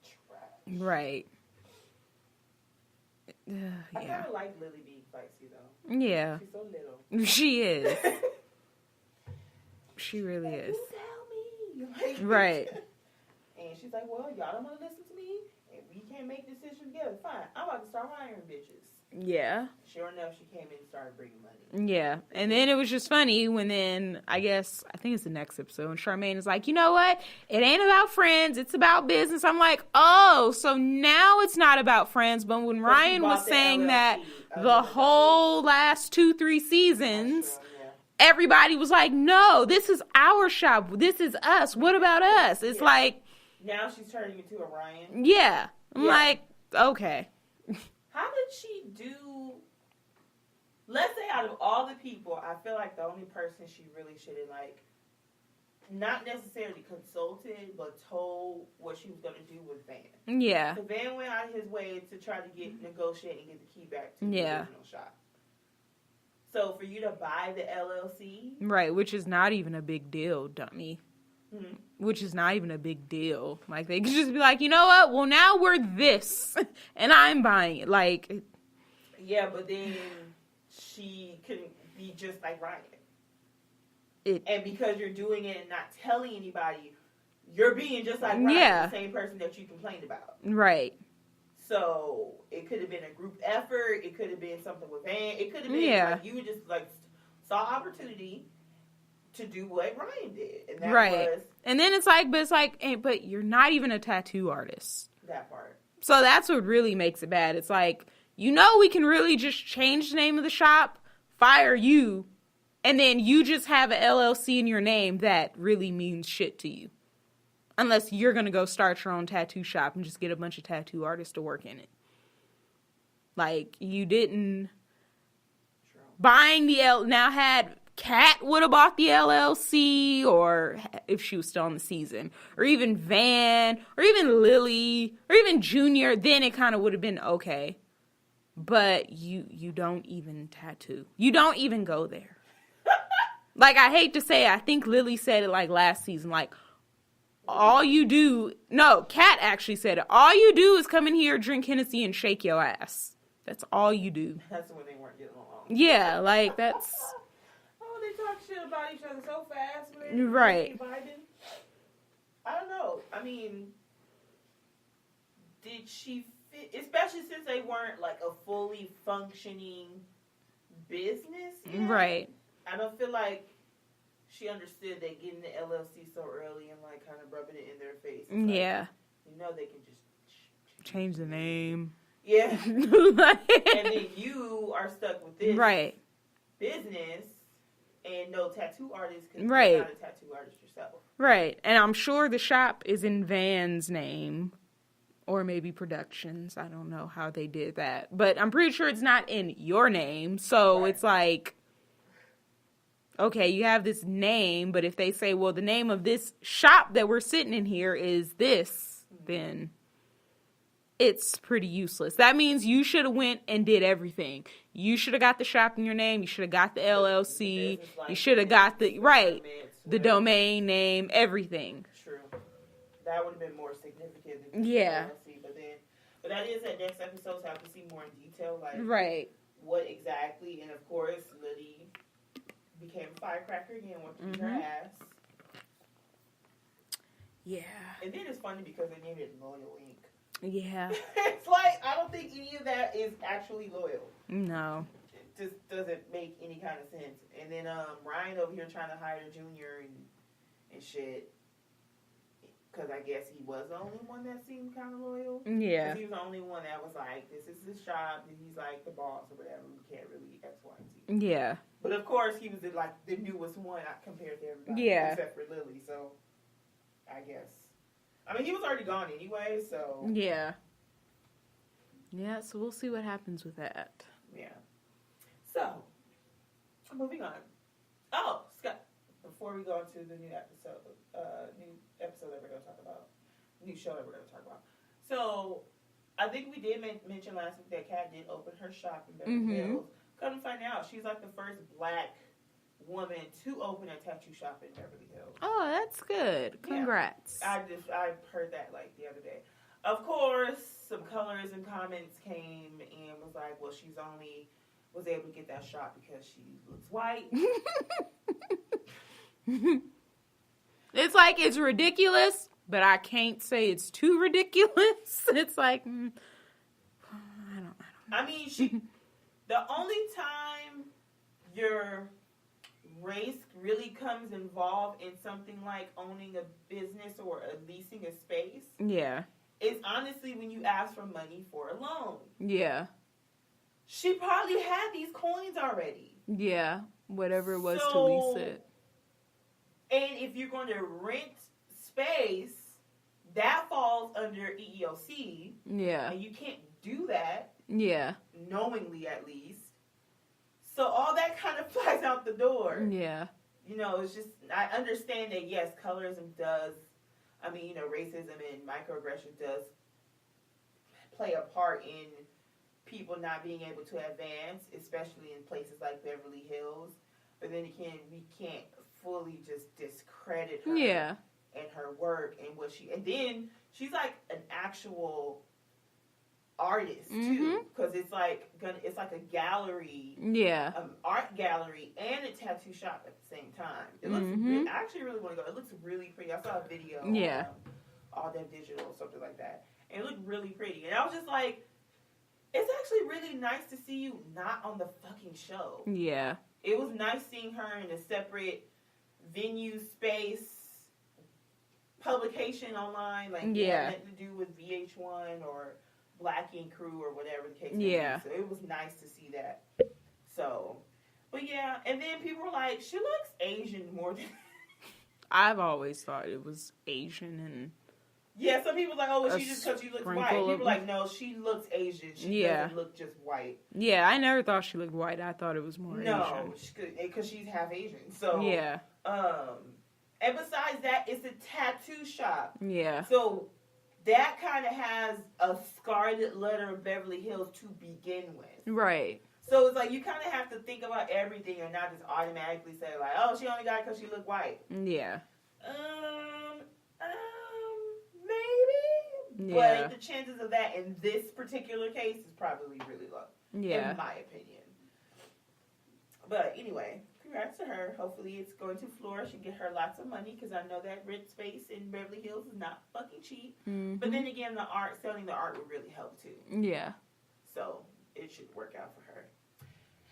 trash. Right. I Yeah. kind of like Lily being feisty, though. Yeah. She's so little. She is. She really is. You tell me. Like, Right. And she's like, well, y'all don't want to listen to me, and we can't make decisions together. Fine. I'm about to start hiring bitches. Yeah. Sure enough, she came in and started bringing money. Yeah. And then it was just funny when then, I think it's the next episode, and Charmaine is like, you know what? It ain't about friends. It's about business. I'm like, oh, so now it's not about friends. But when Ryan was saying that the whole last 2-3 seasons, everybody was like, no, this is our shop. This is us. What about us? It's like. Now she's turning into a Ryan. Yeah. I'm like, okay. How did she do... Let's say out of all the people, I feel like the only person she really should have, like, not necessarily consulted, but told what she was going to do was Van. Yeah. So Van went out of his way to try to negotiate and get the key back to the original shop. So for you to buy the LLC... Right, which is not even a big deal, dummy. Mm-hmm. Which is not even a big deal. Like, they could just be like, you know what? Well, now we're this, and I'm buying it. Like... Yeah, but then she couldn't be just like Ryan. And because you're doing it and not telling anybody, you're being just like Ryan, the same person that you complained about. Right. So, it could have been a group effort. It could have been something with Van. It could have been like you just like saw opportunity to do what Ryan did. And that was... And then it's like, but you're not even a tattoo artist. That part. So that's what really makes it bad. It's like, we can really just change the name of the shop, fire you, and then you just have an LLC in your name that really means shit to you. Unless you're going to go start your own tattoo shop and just get a bunch of tattoo artists to work in it. Like, you didn't... True. Buying the now had... Kat would have bought the LLC, or if she was still on the season, or even Van, or even Lily, or even Junior, then it kind of would have been okay. But you don't even tattoo. You don't even go there. Like, I hate to say it, I think Lily said it like last season, like, all you do, no, Kat actually said it, all you do is come in here, drink Hennessy, and shake your ass. That's all you do. That's when they weren't getting along. Yeah, like, that's... They talk shit about each other so fast. Right. Biden. I don't know. I mean, did she fit, especially since they weren't like a fully functioning business yet? Right. I don't feel like she understood that getting the LLC so early and like kind of rubbing it in their face. Yeah. Like, they can just change the name. Yeah. And then you are stuck with this business and no tattoo artist because you're not a tattoo artist yourself. Right. And I'm sure the shop is in Van's name. Or maybe Productions. I don't know how they did that. But I'm pretty sure it's not in your name. So it's like, okay, you have this name. But if they say, well, the name of this shop that we're sitting in here is this, then it's pretty useless. That means you should have went and did everything. You should have got the shop in your name. You should have got the LLC. You should have got the domain name, everything. True. That would have been more significant than LLC. But that is that next episode, so I have to see more in detail, like what exactly. And of course, Lily became a firecracker again, went to her ass. Yeah. And then it's funny because they named it Loyal Inc. Yeah. It's like, I don't think any of that is actually loyal. No. It just doesn't make any kind of sense. And then Ryan over here trying to hire Junior and shit. Because I guess he was the only one that seemed kind of loyal. Yeah. Because he was the only one that was like, this is his shop, and he's like the boss or whatever. We can't really X, Y, and Z. Yeah. But of course, he was the newest one compared to everybody. Yeah. Except for Lily, so I guess. I mean, he was already gone anyway, so. Yeah. Yeah, so we'll see what happens with that. Yeah. So, moving on. Oh, Scott, before we go into the new episode that we're going to talk about, new show that we're going to talk about. So, I think we did mention last week that Kat did open her shop in Beverly Hills. Come to find out, she's like the first black woman to open a tattoo shop in Beverly Hills. Oh, that's good. Congrats. Yeah. I heard that like the other day. Of course, some colors and comments came and was like, well, she's only was able to get that shop because she looks white. It's like, it's ridiculous, but I can't say it's too ridiculous. It's like, I don't know. I mean, the only time your race really comes involved in something like owning a business or leasing a space. Yeah. Is honestly when you ask for money for a loan. Yeah. She probably had these coins already. Yeah. Whatever it was to lease it. And if you're going to rent space, that falls under EEOC. Yeah. And you can't do that. Yeah. Knowingly, at least. So all that kind of flies out the door. Yeah. You know, it's just, I understand that, yes, colorism does, I mean, you know, racism and microaggression does play a part in people not being able to advance, especially in places like Beverly Hills. But then again, we can't fully just discredit her and her work and what she, and then she's like an actual artist too, because it's like a gallery, art gallery and a tattoo shop at the same time. It looks really, I actually really want to go. It looks really pretty. I saw a video on All That Digital or something like that, and it looked really pretty. And I was just like, it's actually really nice to see you not on the fucking show. Yeah, it was nice seeing her in a separate venue space publication online, like nothing to do with VH1 or Black Ink Crew or whatever the case may be. So it was nice to see that. So, but yeah, and then people were like, she looks Asian more than... I've always thought it was Asian and... Yeah, some people were like, oh, well, she just because she looks white. People were like, no, she looks Asian. She doesn't look just white. Yeah, I never thought she looked white. I thought it was more Asian. No, because she's half Asian. So, yeah. And besides that, it's a tattoo shop. Yeah. So... that kind of has a scarlet letter of Beverly Hills to begin with. Right. So it's like you kind of have to think about everything and not just automatically say like, oh, she only got it because she looked white. Yeah. Maybe. Yeah. But the chances of that in this particular case is probably really low. Yeah. In my opinion. But anyway, congrats to her. Hopefully it's going to flourish and get her lots of money, because I know that rent space in Beverly Hills is not fucking cheap. Mm-hmm. But then again, selling the art would really help too. Yeah. So it should work out for her.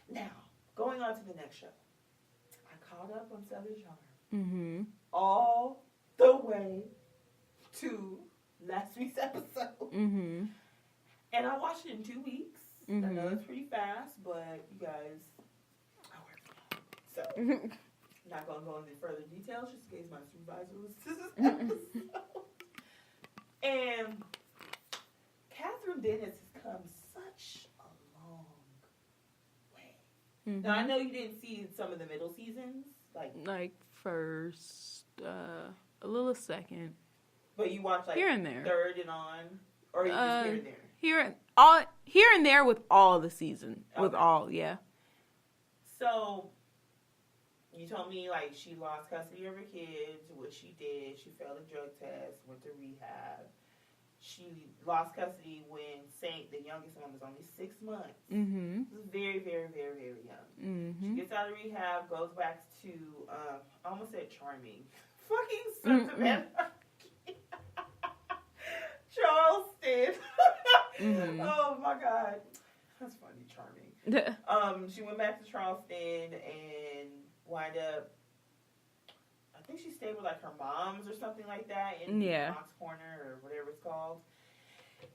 Now, going on to the next show. I caught up on Southern Charm. Mm-hmm. All the way to last week's episode. Mm-hmm. And I watched it in 2 weeks. Mm-hmm. I know it's pretty fast, but you guys, I work. So, not going to go into further details just in case my supervisor listens to this episode. And Kathryn Dennis has come such a long way. Mm-hmm. Now, I know you didn't see some of the middle seasons. Like first, a little second. But you watched like here and there. Third and on? Or you just here and there? Here and there with all the season. Okay. With all, yeah. So, you told me, like, she lost custody of her kids, what she did. She failed a drug test, went to rehab. She lost custody when Saint, the youngest one, was only 6 months. Mm-hmm. She was very, very, very, very young. Mm-hmm. She gets out of rehab, goes back to, I almost said charming. Fucking sentiment. Charleston. Mm-hmm. Oh, my God. That's funny, charming. She went back to Charleston and wound up, I think she stayed with like her mom's or something like that in Knox Corner or whatever it's called.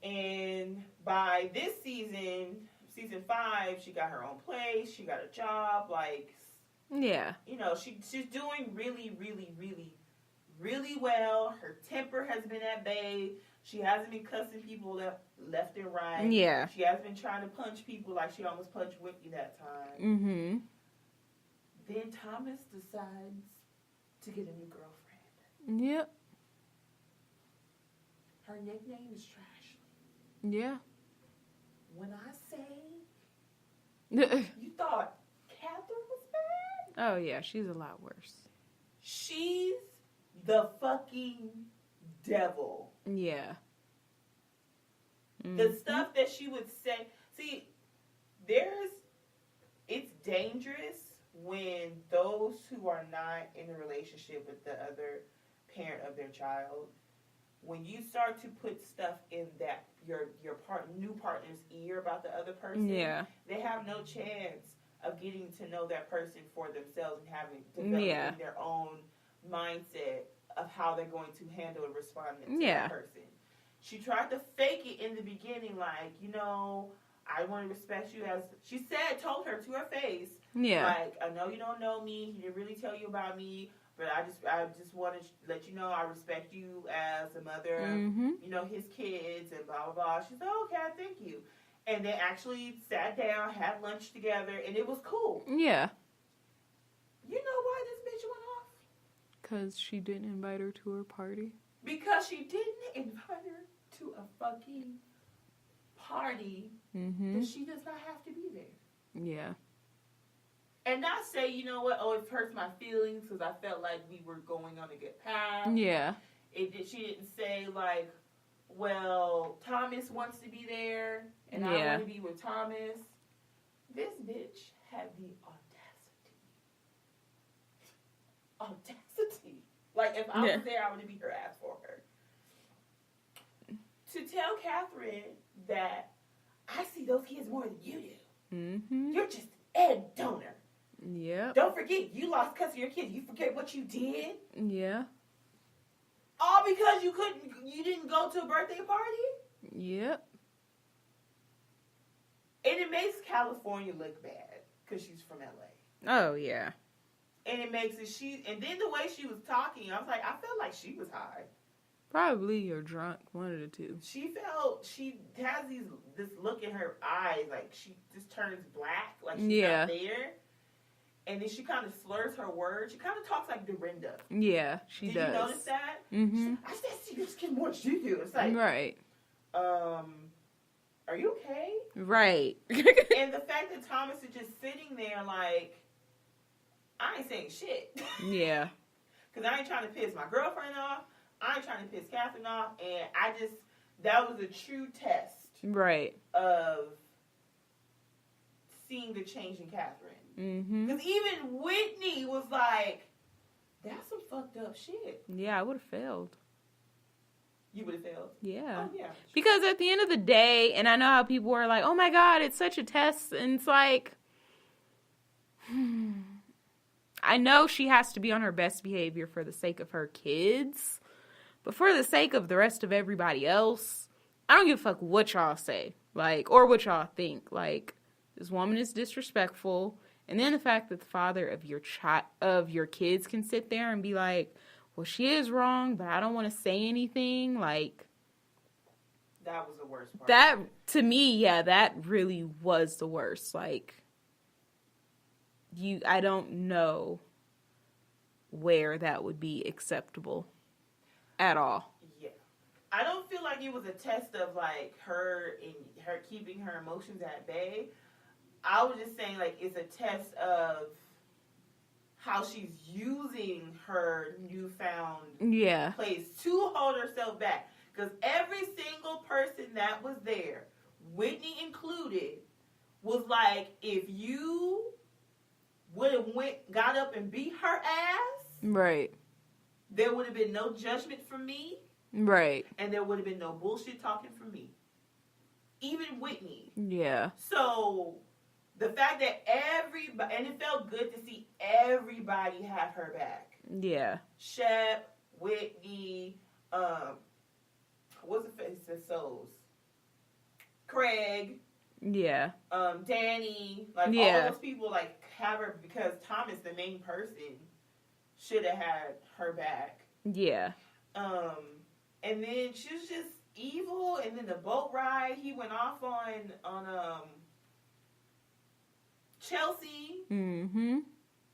And by this season 5, she got her own place. She got a job. Like, yeah, you know, she's doing really, really, really, really well. Her temper has been at bay. She hasn't been cussing people left and right. Yeah. She hasn't been trying to punch people like she almost punched Whitney that time. Mm-hmm. Then Thomas decides to get a new girlfriend. Yep. Her nickname is Trashley. Yeah. When I say you thought Kathryn was bad? Oh, yeah, she's a lot worse. She's the fucking devil. Yeah. Mm-hmm. The stuff that she would say. See, it's dangerous when those who are not in a relationship with the other parent of their child, when you start to put stuff in that your new partner's ear about the other person, they have no chance of getting to know that person for themselves and developing their own mindset of how they're going to handle and respond to that person. She tried to fake it in the beginning, like, you know, I want to respect you as, she told her to her face, like, I know you don't know me, he didn't really tell you about me, but I just want to let you know I respect you as a mother of, you know, his kids and blah, blah, blah. She's like, okay, thank you. And they actually sat down, had lunch together, and it was cool. Yeah. You know why this bitch went off? Because she didn't invite her to her party. Because she didn't invite her to a fucking party that she does not have to be there. Yeah. And not say, you know what, it hurts my feelings because I felt like we were going on a good path. Yeah. She didn't say, like, well, Thomas wants to be there and I want to be with Thomas. This bitch had the audacity. Like, if I was there, I would beat her ass for her. To tell Kathryn that I see those kids more than you do. Mm-hmm. You're just egg donor. Yeah. Don't forget, you lost custody of your kids. You forget what you did? Yeah. All because you didn't go to a birthday party? Yep. And it makes California look bad because she's from LA. Oh, yeah. And it makes it, and then the way she was talking, I was like, I felt like she was high. Probably or drunk, one of the two. She has this look in her eyes, like she just turns black, like she's not there. And then she kind of slurs her words. She kind of talks like Dorinda. Yeah, she does. Did you notice that? Mm-hmm. I said, see, this kid more than you do. It's like, right. Are you okay? Right. And the fact that Thomas is just sitting there like, I ain't saying shit. Yeah. Because I ain't trying to piss my girlfriend off. I ain't trying to piss Kathryn off. And that was a true test. Right. Of seeing the change in Kathryn. Mm-hmm. Because even Whitney was like, that's some fucked up shit. Yeah, I would have failed. You would have failed? Yeah. Oh, yeah. Because at the end of the day, and I know how people are like, oh my God, it's such a test. And it's like, I know she has to be on her best behavior for the sake of her kids. But for the sake of the rest of everybody else, I don't give a fuck what y'all say. Like, or what y'all think. Like, this woman is disrespectful. And then the fact that the father of your kids can sit there and be like, well, she is wrong, but I don't want to say anything. Like, that was the worst part. That, to me, yeah, that really was the worst. Like, I don't know where that would be acceptable at all. Yeah. I don't feel like it was a test of, like, her keeping her emotions at bay. I was just saying, like, it's a test of how she's using her newfound place to hold herself back. Because every single person that was there, Whitney included, was like, if you would have got up and beat her ass, right, there would have been no judgment from me, right, and there would have been no bullshit talking from me. Even Whitney. Yeah. So the fact that everybody, and it felt good to see everybody have her back. Yeah. Shep, Whitney, what's the face that souls? Craig. Yeah. Danny. Like, all those people, like, have her, because Thomas, the main person, should have had her back. Yeah. And then she was just evil, and then the boat ride he went off on Chelsea. Mm-hmm.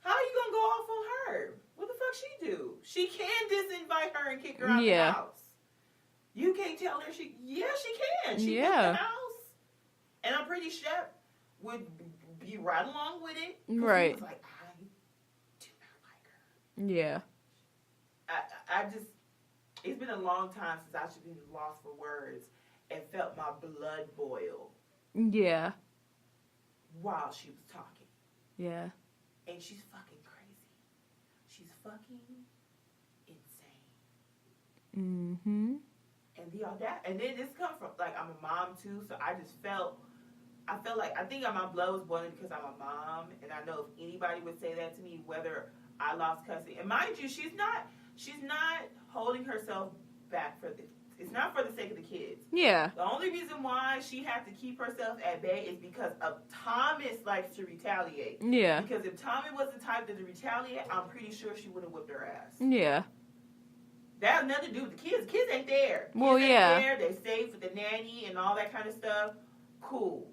How are you gonna go off on her? What the fuck she do? She can disinvite her and kick her out the house. You can't tell her she can. She left the house. And I'm pretty sure Shep would be right along with it. Right. He was like, I do not like her. Yeah. I just, it's been a long time since I've been lost for words and felt my blood boil. Yeah. While she was talking. Yeah. And she's fucking crazy. She's fucking insane. Mm-hmm. And the audacity. And then this comes from, like, I'm a mom too, so I felt like, I think my blood was boiling because I'm a mom, and I know if anybody would say that to me, whether I lost custody. And mind you, she's not holding herself back it's not for the sake of the kids. Yeah. The only reason why she had to keep herself at bay is because of Thomas likes to retaliate. Yeah. Because if Thomas was the type to retaliate, I'm pretty sure she would have whipped her ass. Yeah. That has nothing to do with the kids. Kids ain't there. Well, kids ain't there. They stay for the nanny and all that kind of stuff. Cool.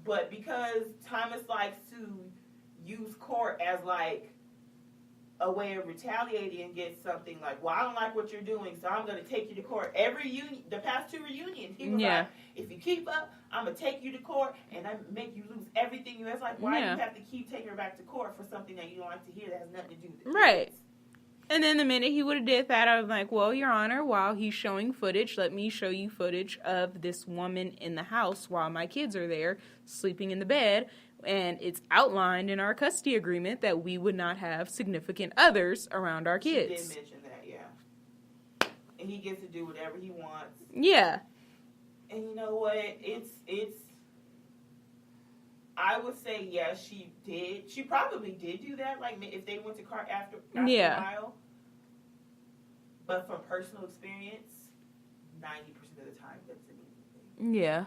But because Thomas likes to use court as, like, a way of retaliating against something, like, well, I don't like what you're doing, so I'm going to take you to court. The past two reunions, he was like, if you keep up, I'm going to take you to court, and I make you lose everything you have. It's like, why do you have to keep taking her back to court for something that you don't like to hear that has nothing to do with it? Right. And then the minute he would have did that, I was like, well, Your Honor, while he's showing footage, let me show you footage of this woman in the house while my kids are there, sleeping in the bed. And it's outlined in our custody agreement that we would not have significant others around our kids. She did mention that, yeah. And he gets to do whatever he wants. Yeah. And you know what? It's. I would say, yes, she did. She probably did do that, like, if they went to court after a while. But from personal experience, 90% of the time, that's an easy thing. Yeah.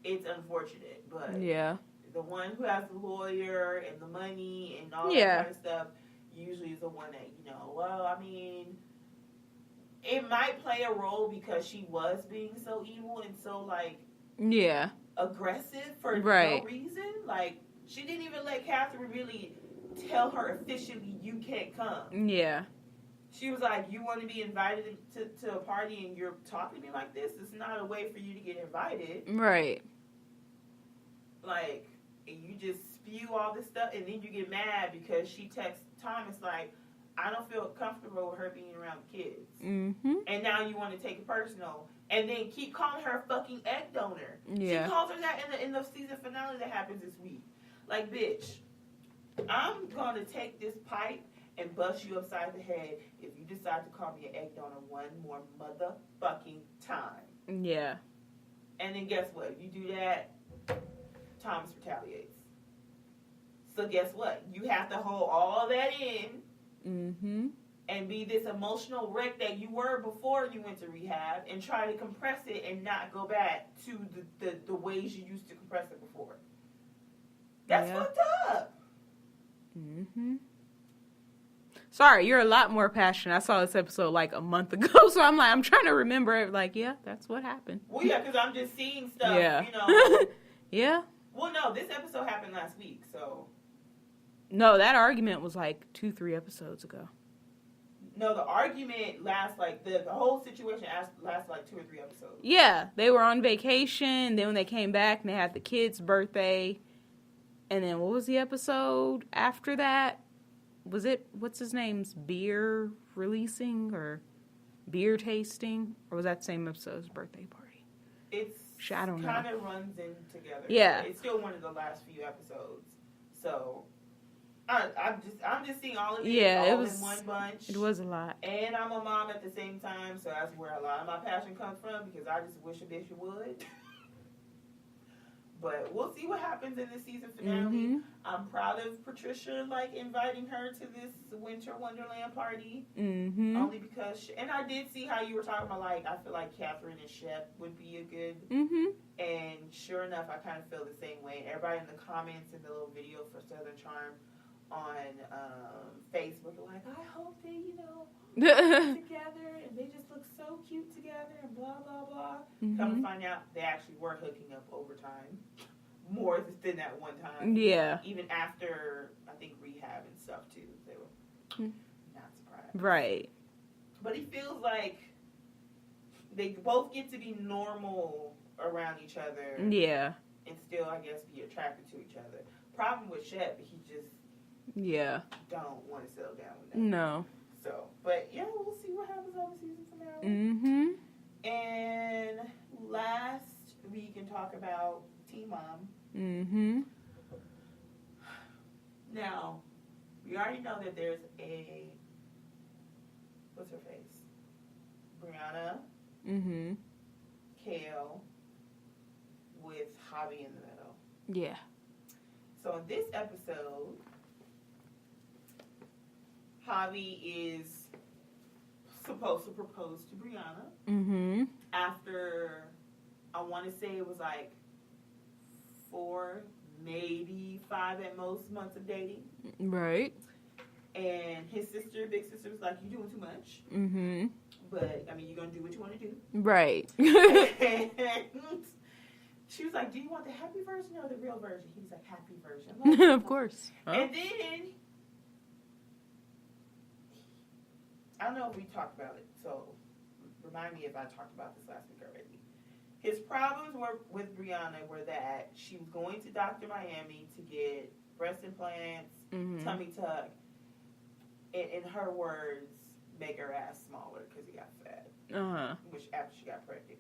It's unfortunate, but the one who has the lawyer and the money and all that kind of stuff usually is the one that, well, I mean, it might play a role because she was being so evil and so, like, aggressive for no reason. Like, she didn't even let Kathryn really tell her officially, you can't come. Yeah. She was like, you want to be invited to a party and you're talking to me like this? It's not a way for you to get invited. Right. Like, and you just spew all this stuff, and then you get mad because she texts Thomas like, I don't feel comfortable with her being around kids. Mm-hmm. And now you want to take it personal. And then keep calling her a fucking egg donor. Yeah. She calls her that in the season finale that happens this week. Like, bitch, I'm going to take this pipe and bust you upside the head if you decide to call me an egg donor one more motherfucking time. Yeah. And then guess what? You do that, Thomas retaliates. So guess what? You have to hold all that in. Mm-hmm. And be this emotional wreck that you were before you went to rehab and try to compress it and not go back to the ways you used to compress it before. That's fucked up. Mm-hmm. Sorry, you're a lot more passionate. I saw this episode like a month ago, so I'm trying to remember it. Like, yeah, that's what happened. Well, yeah, because I'm just seeing stuff, Yeah. Well, no, this episode happened last week, so. No, that argument was like 2-3 episodes ago. No, the argument lasts like, the whole situation lasts like 2 or 3 episodes. Yeah, they were on vacation, then when they came back and they had the kid's birthday, and then what was the episode after that? Was it, what's his name's beer releasing or beer tasting? Or was that the same episode's birthday party? It's kind of runs in together. Yeah. It's still one of the last few episodes. So, I'm just seeing all of it in one bunch. It was a lot. And I'm a mom at the same time, so that's where a lot of my passion comes from, because I just wish a bitch would. But we'll see what happens in the season finale. Mm-hmm. I'm proud of Patricia, inviting her to this Winter Wonderland party. Mm-hmm. Only because, and I did see how you were talking about, I feel like Kathryn and Shep would be a good. Mm-hmm. And sure enough, I kind of feel the same way. Everybody in the comments in the little video for Southern Charm on Facebook are like, I hope they, get together and they just look so cute together and blah, blah, blah. Mm-hmm. Come to find out, they actually were hooking up over time. More than that one time. Yeah. Even after, I think, rehab and stuff, too. They were not surprised. Right. But he feels like they both get to be normal around each other. Yeah. And still, I guess, be attracted to each other. Problem with Shep, he just don't want to settle down with them. No. So, but yeah, we'll see what happens on the season finale. Mm-hmm. And last, we can talk about Teen Mom. Mm-hmm. Now, we already know that there's a, what's her face? Brianna. Mm-hmm. Kale. With Javi in the middle. Yeah. So in this episode, Javi is supposed to propose to Brianna. Mm-hmm. After, I want to say it was 4, maybe 5 at most months of dating. Right. And his big sister was like, you're doing too much. Mm-hmm. But, you're going to do what you want to do. Right. And she was like, do you want the happy version or the real version? He was like, happy version. Like, of course. Huh? And then, I don't know if we talked about it, so remind me if I talked about this last week already. His problems with Brianna were that she was going to Dr. Miami to get breast implants, tummy tuck, and in her words, make her ass smaller because he got fat. Uh-huh. Which after she got pregnant.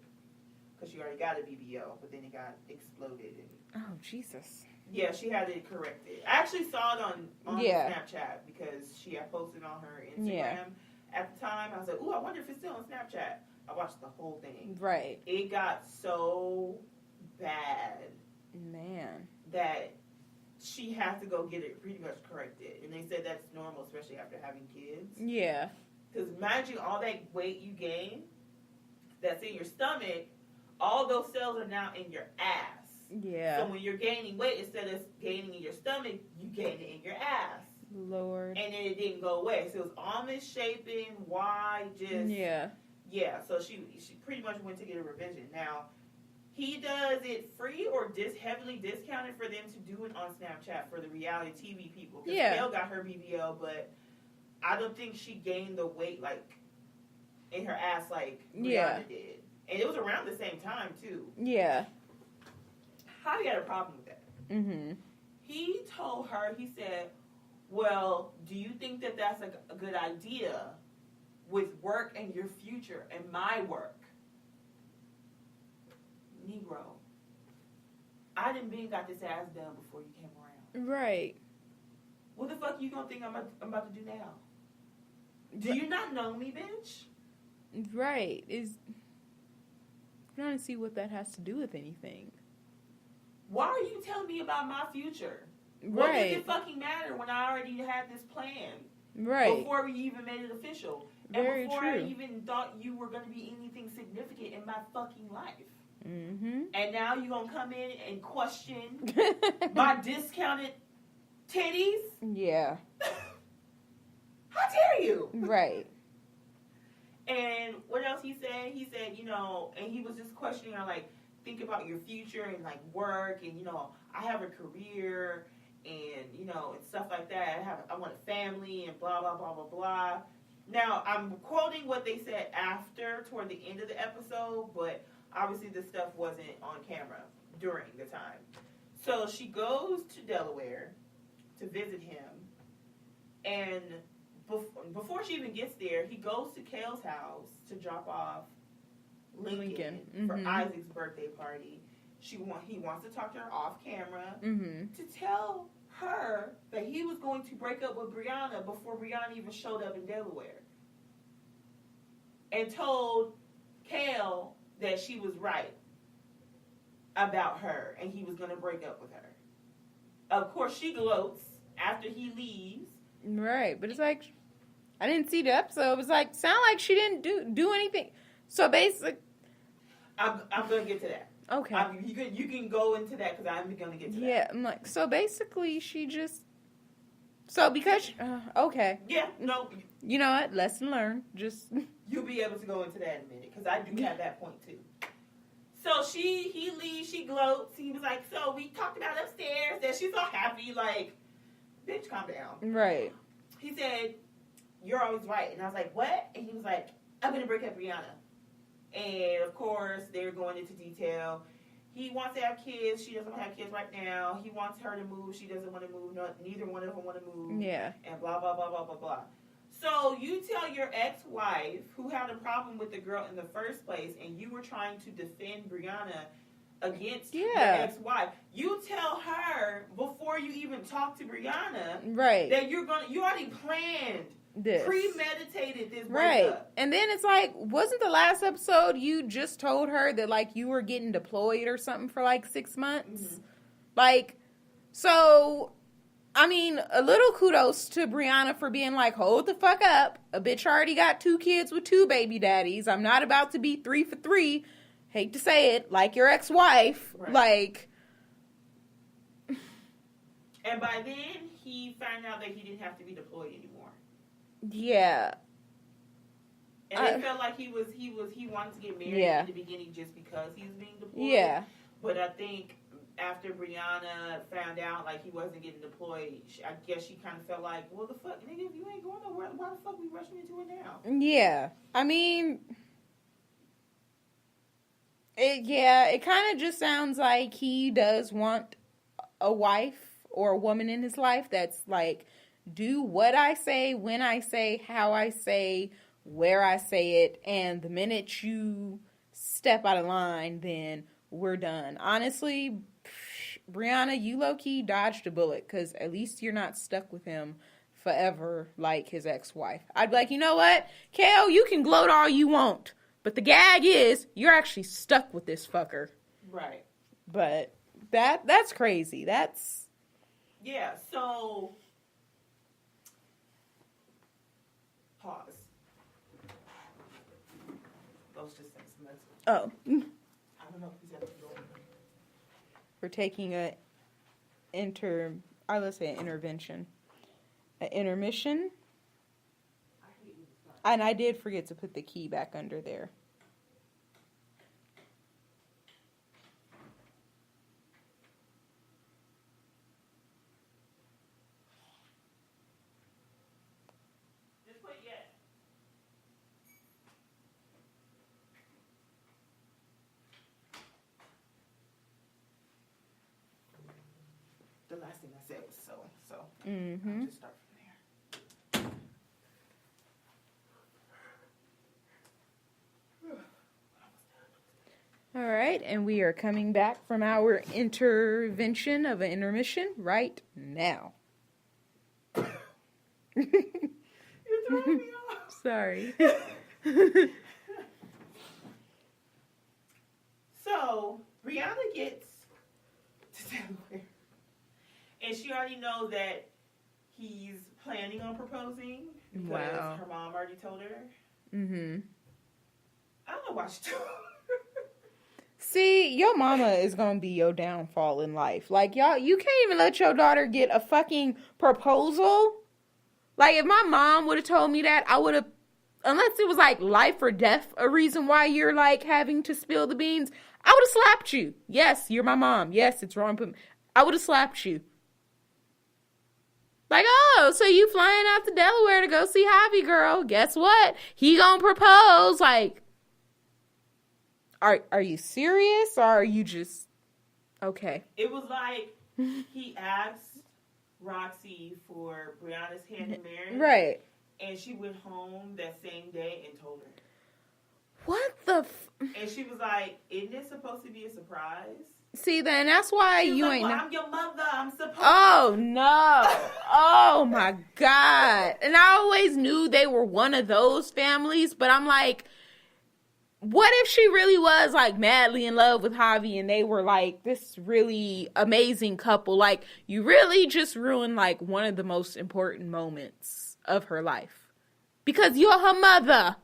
Because she already got a BBL, but then it got exploded. Oh, Jesus. Yeah, she had it corrected. I actually saw it on Snapchat because she had posted on her Instagram. Yeah. At the time, I was like, ooh, I wonder if it's still on Snapchat. I watched the whole thing. Right. It got so bad. Man. That she had to go get it pretty much corrected. And they said that's normal, especially after having kids. Yeah. Because imagine all that weight you gain that's in your stomach, all those cells are now in your ass. Yeah. So when you're gaining weight, instead of gaining in your stomach, you gain it in your ass. Lord. And then it didn't go away. So it was almond shaping, wide, just... Yeah. Yeah, so she pretty much went to get a revision. Now, he does it free or heavily discounted for them to do it on Snapchat for the RealiTEA-V people. Because Kale got her BBL, but I don't think she gained the weight, in her ass Brianna did. And it was around the same time, too. Yeah. Javi had a problem with that. Mm-hmm. He told her, he said, Well, do you think that that's a good idea with work and your future and my work? Negro, I done been got this ass done before you came around. Right. What the fuck you gonna think I'm about to do now? Do you not know me, bitch? Right. I'm trying to see what that has to do with anything. Why are you telling me about my future? Right. What does it fucking matter when I already had this plan? Right. Before we even made it official. Very and before true. I even thought you were going to be anything significant in my fucking life. Mm-hmm. And now you going to come in and question my discounted titties? Yeah. How dare you? Right. And what else he said? He said, you know, and he was just questioning, like, think about your future and, like, work and, you know, I have a career and, you know, and stuff like that. I want a family and blah, blah, blah, blah, blah. Now, I'm quoting what they said toward the end of the episode, but obviously this stuff wasn't on camera during the time. So she goes to Delaware to visit him, and before she even gets there, he goes to Kale's house to drop off Lincoln. For Isaac's birthday party. He wants to talk to her off camera to tell her that he was going to break up with Brianna before Brianna even showed up in Delaware. And told Kale that she was right about her and he was going to break up with her. Of course, she gloats after he leaves. Right, but it's like, I didn't see the episode. It was like, sound like she didn't do anything. So basically, I'm going to get to that. Okay. You can go into that because I'm going to get to that. Yeah, I'm like, so basically she just, so because, okay. Yeah, no. You know what? Lesson learned. Just. You'll be able to go into that in a minute because I do have that point too. So he leaves, she gloats. He was like, so we talked about upstairs that she's all happy, like, bitch, calm down. Right. He said, you're always right. And I was like, what? And he was like, I'm going to break up Brianna. And, of course, they're going into detail. He wants to have kids. She doesn't want to have kids right now. He wants her to move. She doesn't want to move. No, neither one of them want to move. Yeah. And blah, blah, blah, blah, blah, blah. So you tell your ex-wife, who had a problem with the girl in the first place, and you were trying to defend Brianna against your ex-wife. You tell her before you even talk to Brianna that you already planned this. Premeditated this breakup. Right. And then it's like, wasn't the last episode you just told her that, like, you were getting deployed or something for, like, 6 months? Mm-hmm. Like, so, I mean, a little kudos to Brianna for being like, hold the fuck up. A bitch already got 2 kids with 2 baby daddies. I'm not about to be 3 for 3. Hate to say it, like your ex-wife. Right. Like. And by then, he found out that he didn't have to be deployed anymore. Yeah. And it felt like he wanted to get married in the beginning just because he was being deployed. Yeah. But I think after Brianna found out like he wasn't getting deployed, I guess she kind of felt like, well, the fuck, nigga, if you ain't going nowhere, why the fuck we rushing into it now? Yeah. I mean, it kind of just sounds like he does want a wife or a woman in his life that's like, do what I say, when I say, how I say, where I say it, and the minute you step out of line, then we're done. Honestly, Brianna, you low-key dodged a bullet, because at least you're not stuck with him forever like his ex-wife. I'd be like, you know what? Kale, you can gloat all you want, but the gag is, you're actually stuck with this fucker. Right. But that's crazy. That's... Yeah, so... Pause. Those just things. Oh. I don't know if he's ever going. We're taking let's say an intervention. An intermission. And I did forget to put the key back under there. the last thing I said was so. Mm-hmm. I'll just start from there. All right, and we are coming back from our intervention of an intermission right now. You're throwing me off. Sorry. So, Brianna gets to Delaware. And she already knows that he's planning on proposing. Because Wow. her mom already told her. Mm-hmm. I don't know why she told her. See, your mama is gonna be your downfall in life. Like, y'all, you can't even let your daughter get a fucking proposal. Like, if my mom would have told me that, I would have, unless it was like life or death, a reason why you're like having to spill the beans, I would have slapped you. Yes, you're my mom. Yes, it's wrong, but I would have slapped you. Like, oh, so you flying out to Delaware to go see Javi, girl? Guess what? He gonna propose. Like, are you serious, or are you just okay? It was like he asked Roxy for Brianna's hand in marriage. Right. And she went home that same day and told her. What the and she was like, isn't it supposed to be a surprise? See, then that's why She was you like, ain't well, know. I'm your mother. I'm supposed Oh, no. Oh, my God. And I always knew they were one of those families, but I'm like, what if she really was, like, madly in love with Javi and they were, like, this really amazing couple? Like, you really just ruined, like, one of the most important moments of her life. Because you're her mother.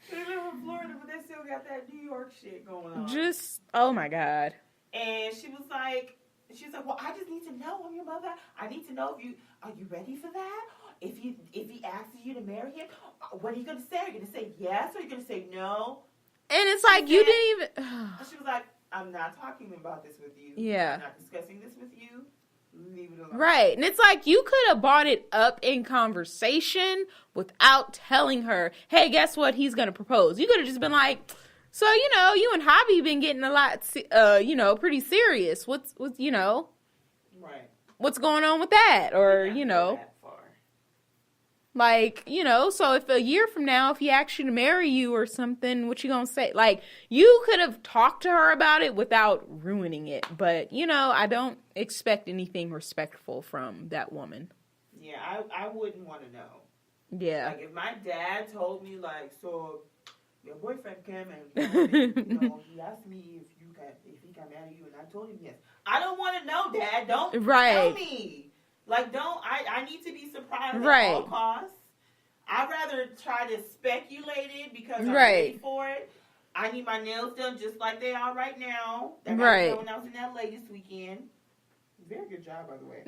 They live in Florida, but they still got that New York shit going on. Just, oh, my God. And she was like, well, I just need to know I'm your mother. I need to know are you ready for that? If he asks you to marry him, what are you going to say? Are you going to say yes or are you going to say no? And it's like, you didn't even... She was like, I'm not talking about this with you. Yeah. I'm not discussing this with you. Leave it alone. Right. And it's like, you could have brought it up in conversation without telling her, hey, guess what? He's going to propose. You could have just been like, so, you and Javi been getting a lot, pretty serious. What's Right. what's going on with that? Or, That far. like, so if a year from now, if he asks you to marry you or something, what you gonna say? Like, you could have talked to her about it without ruining it. But, I don't expect anything respectful from that woman. Yeah, I wouldn't want to know. Yeah. Like, if my dad told me, like, so your boyfriend came and he asked me if he can marry you, and I told him yes. I don't want to know, Dad. Don't tell me. Like, I need to be surprised at all costs. I'd rather try to speculate it because I'm ready for it. I need my nails done just like they are right now. That got done when I was in LA this weekend. Very good job, by the way.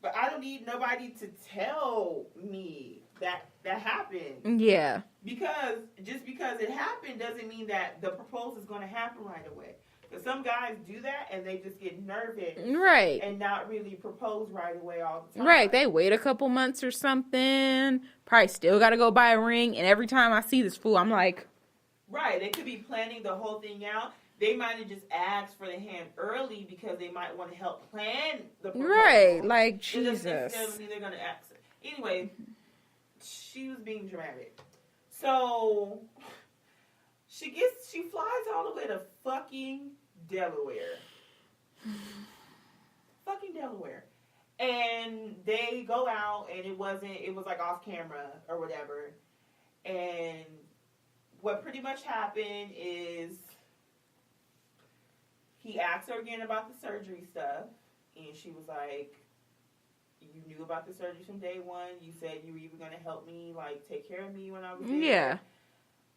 But I don't need nobody to tell me that happened. Yeah. Because just because it happened doesn't mean that the proposal is going to happen right away. Because some guys do that and they just get nervous. Right. And not really propose right away all the time. Right. They wait a couple months or something. Probably still got to go buy a ring. And every time I see this fool, I'm like... Right. They could be planning the whole thing out. They might have just asked for the hand early because they might want to help plan the proposal. Right. Like, Jesus. It doesn't mean they're going to ask. Anyway, she was being dramatic. So, she flies all the way to fucking Delaware. Fucking Delaware. And they go out, and it was like off camera or whatever. And what pretty much happened is he asked her again about the surgery stuff, and she was like, you knew about the surgery from day one. You said you were even going to help me, like, take care of me when I was there. Yeah.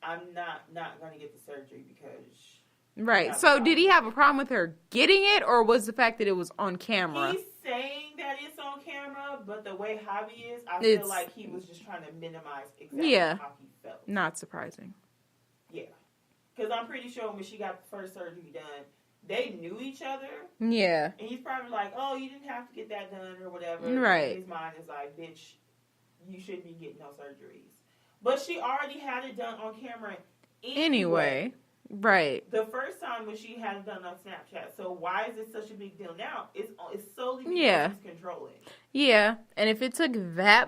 I'm not going to get the surgery because... Right. So did he have a problem with her getting it, or was the fact that it was on camera? He's saying that it's on camera, but the way Javi is, I feel like he was just trying to minimize exactly how he felt. Not surprising. Yeah. Because I'm pretty sure when she got the first surgery done, they knew each other. Yeah. And he's probably like, oh, you didn't have to get that done or whatever. Right. And his mind is like, bitch, you shouldn't be getting no surgeries. But she already had it done on camera anyway. Right. The first time when she hadn't done on Snapchat. So why is it such a big deal now? It's solely because he's controlling. Yeah. And if it took that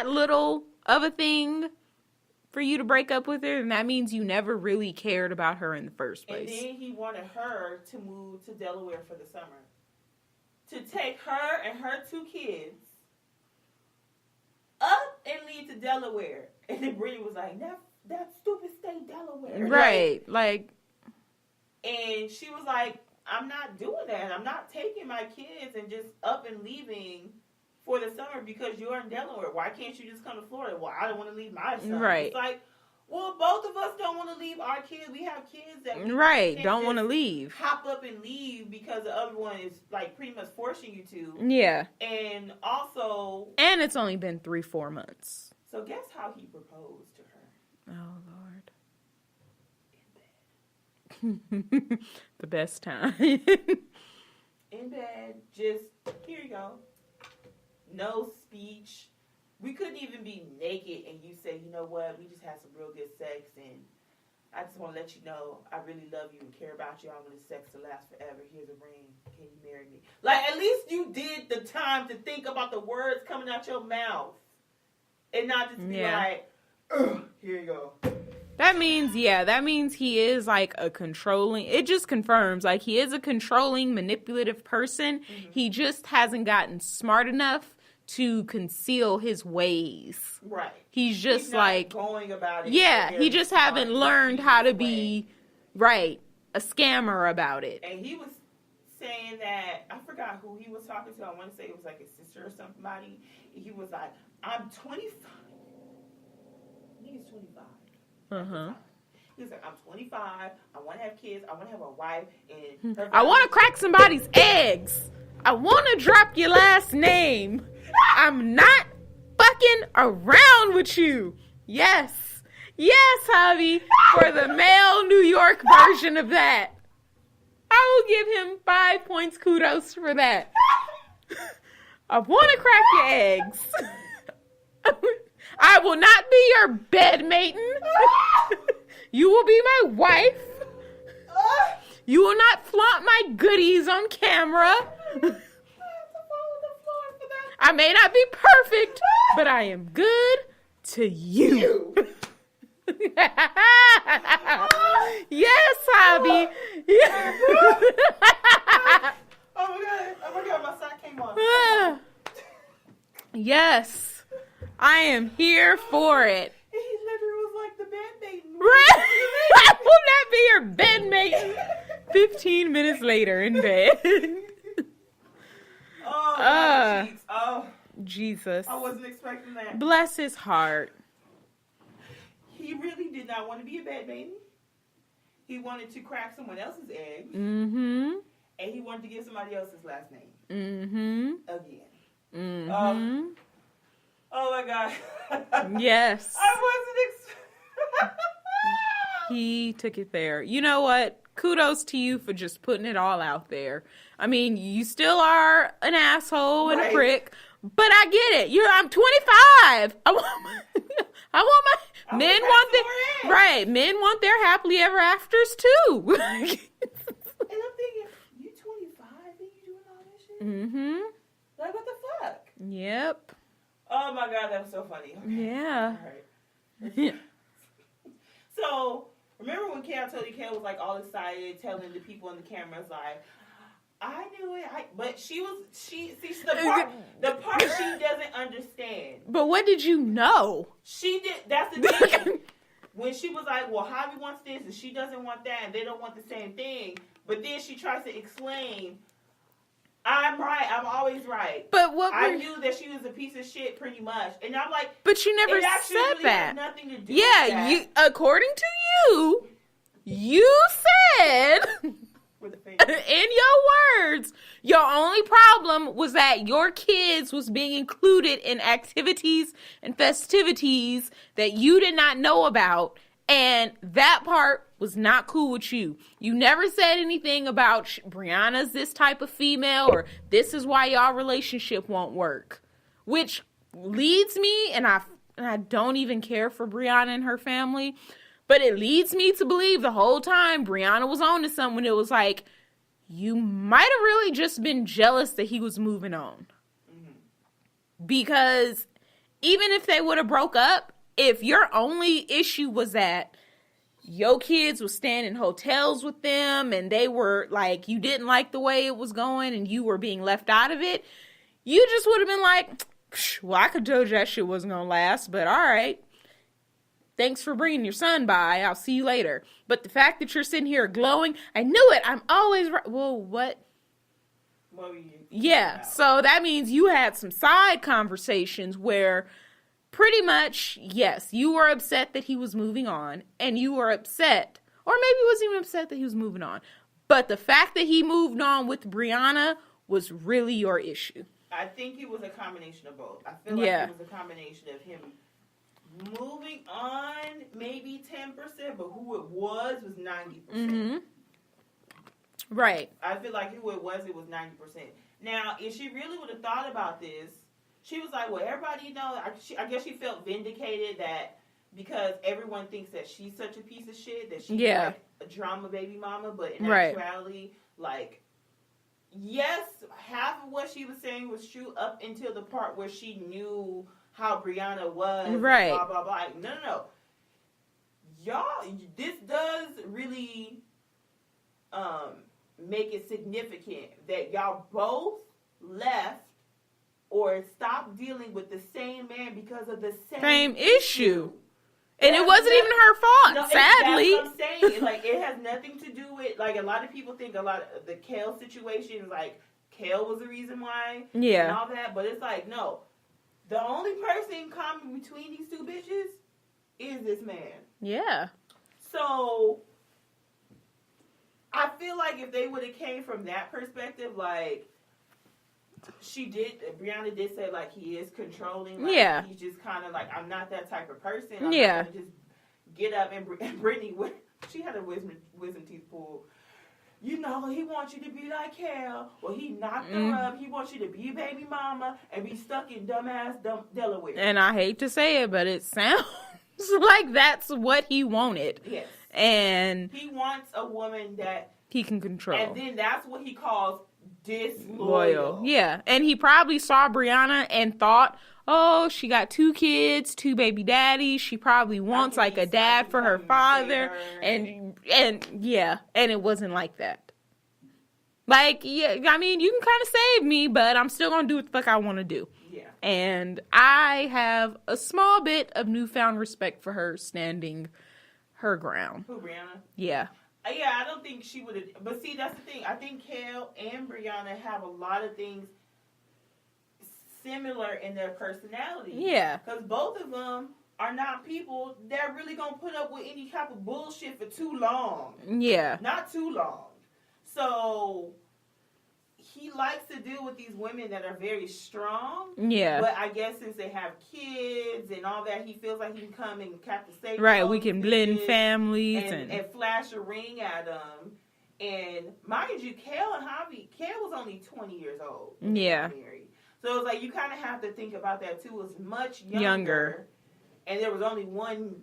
little of a thing for you to break up with her, then that means you never really cared about her in the first place. And then he wanted her to move to Delaware for the summer. To take her and her 2 kids up and leave to Delaware. And then Brittany was like, that stupid state, Delaware. Right. And she was like, I'm not doing that. I'm not taking my kids and just up and leaving for the summer because you're in Delaware. Why can't you just come to Florida? Well, I don't want to leave my son. Right. It's like, well, both of us don't want to leave our kids. We have kids that we don't want to leave. Hop up and leave because the other one is like pretty much forcing you to. Yeah. And also. And it's only been 3-4 months. So guess how he proposed to her? Oh, Lord. The best time. In bed, just, here you go. No speech. We couldn't even be naked and you say, you know what, we just had some real good sex and I just want to let you know I really love you and care about you. I want this sex to last forever. Here's a ring. Can you marry me? Like, at least you did the time to think about the words coming out your mouth and not just be like, here you go. That means he is like a controlling, it just confirms like he is a controlling, manipulative person. Mm-hmm. He just hasn't gotten smart enough to conceal his ways. Right. He's just like going about it. Yeah, he just haven't learned how to be a scammer about it. And he was saying that, I forgot who he was talking to. I want to say it was like his sister or somebody. He was like, I'm 25. I think he's 25. Uh-huh. He was like, I'm 25. I want to have kids. I want to have a wife. And I want to crack somebody's eggs. I want to drop your last name. I'm not fucking around with you. Yes. Yes, Javi. For the male New York version of that. I will give him 5 points kudos for that. I want to crack your eggs. I will not be your bed maiden. You will be my wife. You will not flaunt my goodies on camera. I may not be perfect, but I am good to you. Yes, Javi. Oh my god, my sock came off. Yes, I am here for it. He literally was like the bedmaiden. Right? I will not be your bedmate. 15 minutes later in bed. Oh, Jesus. I wasn't expecting that. Bless his heart. He really did not want to be a bedmaiden. He wanted to crack someone else's eggs. Mm-hmm. And he wanted to give somebody else's last name. Mm-hmm. Again. Mm-hmm. Oh my God. Yes. I wasn't He took it there. You know what? Kudos to you for just putting it all out there. I mean, you still are an asshole and a prick, but I get it. I'm 25. I want my men want their men want their happily ever afters too. And I'm thinking, you 25 and you doing all this shit? Mm-hmm. Like, what the fuck? Yep. Oh my God, that was so funny. Okay. Yeah. All right. So, remember when Kale told you Kale was like all excited, telling the people in the cameras like, I knew it. But the part she doesn't understand. But what did you know? She did. That's the thing. When she was like, well, Javi wants this and she doesn't want that and they don't want the same thing. But then she tries to explain, I'm right. I'm always right. But I knew that she was a piece of shit pretty much. And I'm like, but you never said really that. Has nothing to do with that. According to you said in your words, your only problem was that your kids was being included in activities and festivities that you did not know about. And that part was not cool with you. You never said anything about Brianna's this type of female or this is why y'all relationship won't work. Which leads me, and I don't even care for Brianna and her family, But it leads me to believe the whole time Brianna was on to something. It was like, you might have really just been jealous that he was moving on. Mm-hmm. Because even if they would have broke up, if your only issue was that your kids were staying in hotels with them and they were like, you didn't like the way it was going and you were being left out of it, you just would have been like, well, I could told you that shit wasn't going to last, but all right. Thanks for bringing your son by. I'll see you later. But the fact that you're sitting here glowing, I knew it. I'm always right. Well, what? What were you yeah. about? So that means you had some side conversations where pretty much, yes, you were upset that he was moving on, and you were upset, or maybe he wasn't even upset that he was moving on. But the fact that he moved on with Brianna was really your issue. I think it was a combination of both. I feel like it was a combination of him moving on maybe 10%, but who it was 90%. Mm-hmm. Right. I feel like who it was 90%. Now, if she really would have thought about this, she was like, well, everybody knows. I guess she felt vindicated that because everyone thinks that she's such a piece of shit, that she's like a drama baby mama, but in actuality, like, yes, half of what she was saying was true up until the part where she knew how Brianna was. Right. Blah, blah, blah. No. Y'all, this does really make it significant that y'all both left or stopped dealing with the same man because of the same issue. And it wasn't even her fault, sadly. That's what I'm saying. Like, it has nothing to do with, like, a lot of people think a lot of the Kale situation, like, Kale was the reason why. Yeah. And all that. But it's like, no. The only person in common between these two bitches is this man. Yeah. So, I feel like if they would have came from that perspective, like, Brianna did say, like, he is controlling. Like, he's just kind of like, I'm not that type of person. I'm not going to just get up and Brittany, she had a wisdom teeth pulled. You know, he wants you to be like Kale. Well, he knocked her up. He wants you to be a baby mama and be stuck in dumbass Delaware. And I hate to say it, but it sounds like that's what he wanted. Yes. And he wants a woman that he can control. And then that's what he calls disloyal. Yeah. And he probably saw Brianna and thought, oh, she got 2 kids, 2 baby daddies. She probably wants like a dad for her father. And it wasn't like that. Like, yeah, I mean, you can kind of save me, but I'm still going to do what the fuck I want to do. Yeah. And I have a small bit of newfound respect for her standing her ground. Who, Brianna? Yeah. Yeah, I don't think she would have. But see, that's the thing. I think Kale and Brianna have a lot of things similar in their personality. Yeah. Because both of them are not people that are really going to put up with any type of bullshit for too long. Yeah. Not too long. So he likes to deal with these women that are very strong. Yeah. But I guess since they have kids and all that, he feels like he can come and captivate. Right, we can blend families and flash a ring at them. And mind you, Kale was only 20 years old. Yeah. Married. So it's like you kind of have to think about that too. It was much younger. And there was only one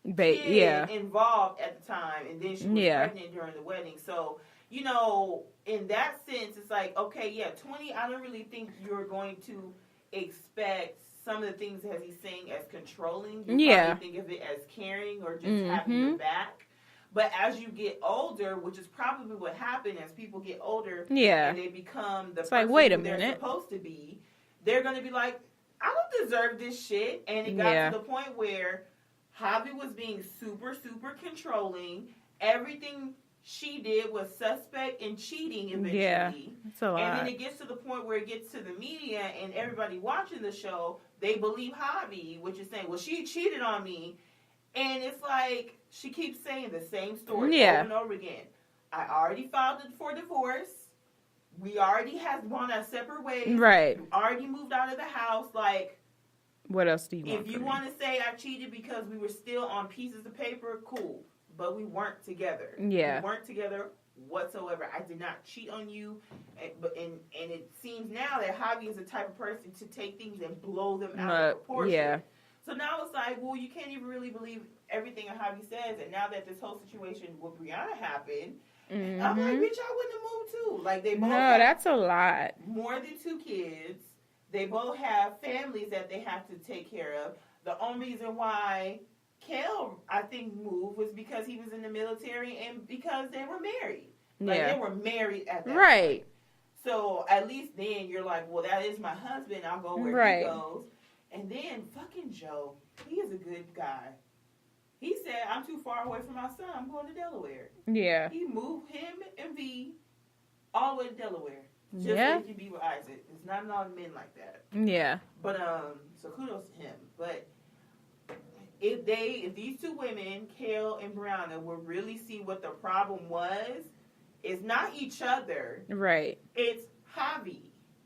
kid involved at the time. And then she was pregnant during the wedding. So, you know, in that sense, it's like, okay, 20, I don't really think you're going to expect some of the things that he's saying as controlling. You probably think of it as caring or just having your back. But as you get older, which is probably what happened as people get older and they become the person they're supposed to be, they're going to be like, I don't deserve this shit. And it got to the point where Javi was being super, super controlling. Everything she did was suspect and cheating eventually. Yeah, that's a lot. And then it gets to the point where it gets to the media and everybody watching the show, they believe Javi, which is saying, well, she cheated on me. And it's like, she keeps saying the same story over and over again. I already filed for divorce. We already have gone our separate ways. Right. We already moved out of the house. Like, what else do you want? If you want to say I cheated because we were still on pieces of paper, cool. But we weren't together. Yeah. We weren't together whatsoever. I did not cheat on you. And it seems now that Javi is the type of person to take things and blow them out of proportion. Yeah. So now it's like, well, you can't even really believe everything Javi says. And now that this whole situation with Brianna happened, I'm like, bitch, I wouldn't have moved too. Like, they both that's a lot. More than 2 kids. They both have families that they have to take care of. The only reason why Kel, I think, moved was because he was in the military and because they were married. Like, they were married at that point. So, at least then you're like, well, that is my husband. I'll go where he goes. And then, fucking Joe, he is a good guy. He said, I'm too far away from my son. I'm going to Delaware. Yeah. He moved him and V all the way to Delaware. Just so he can be with Isaac. There's not a lot of men like that. Yeah. But, so kudos to him. But if these 2 women, Kel and Brianna, would really see what the problem was, it's not each other. Right. It's Javi.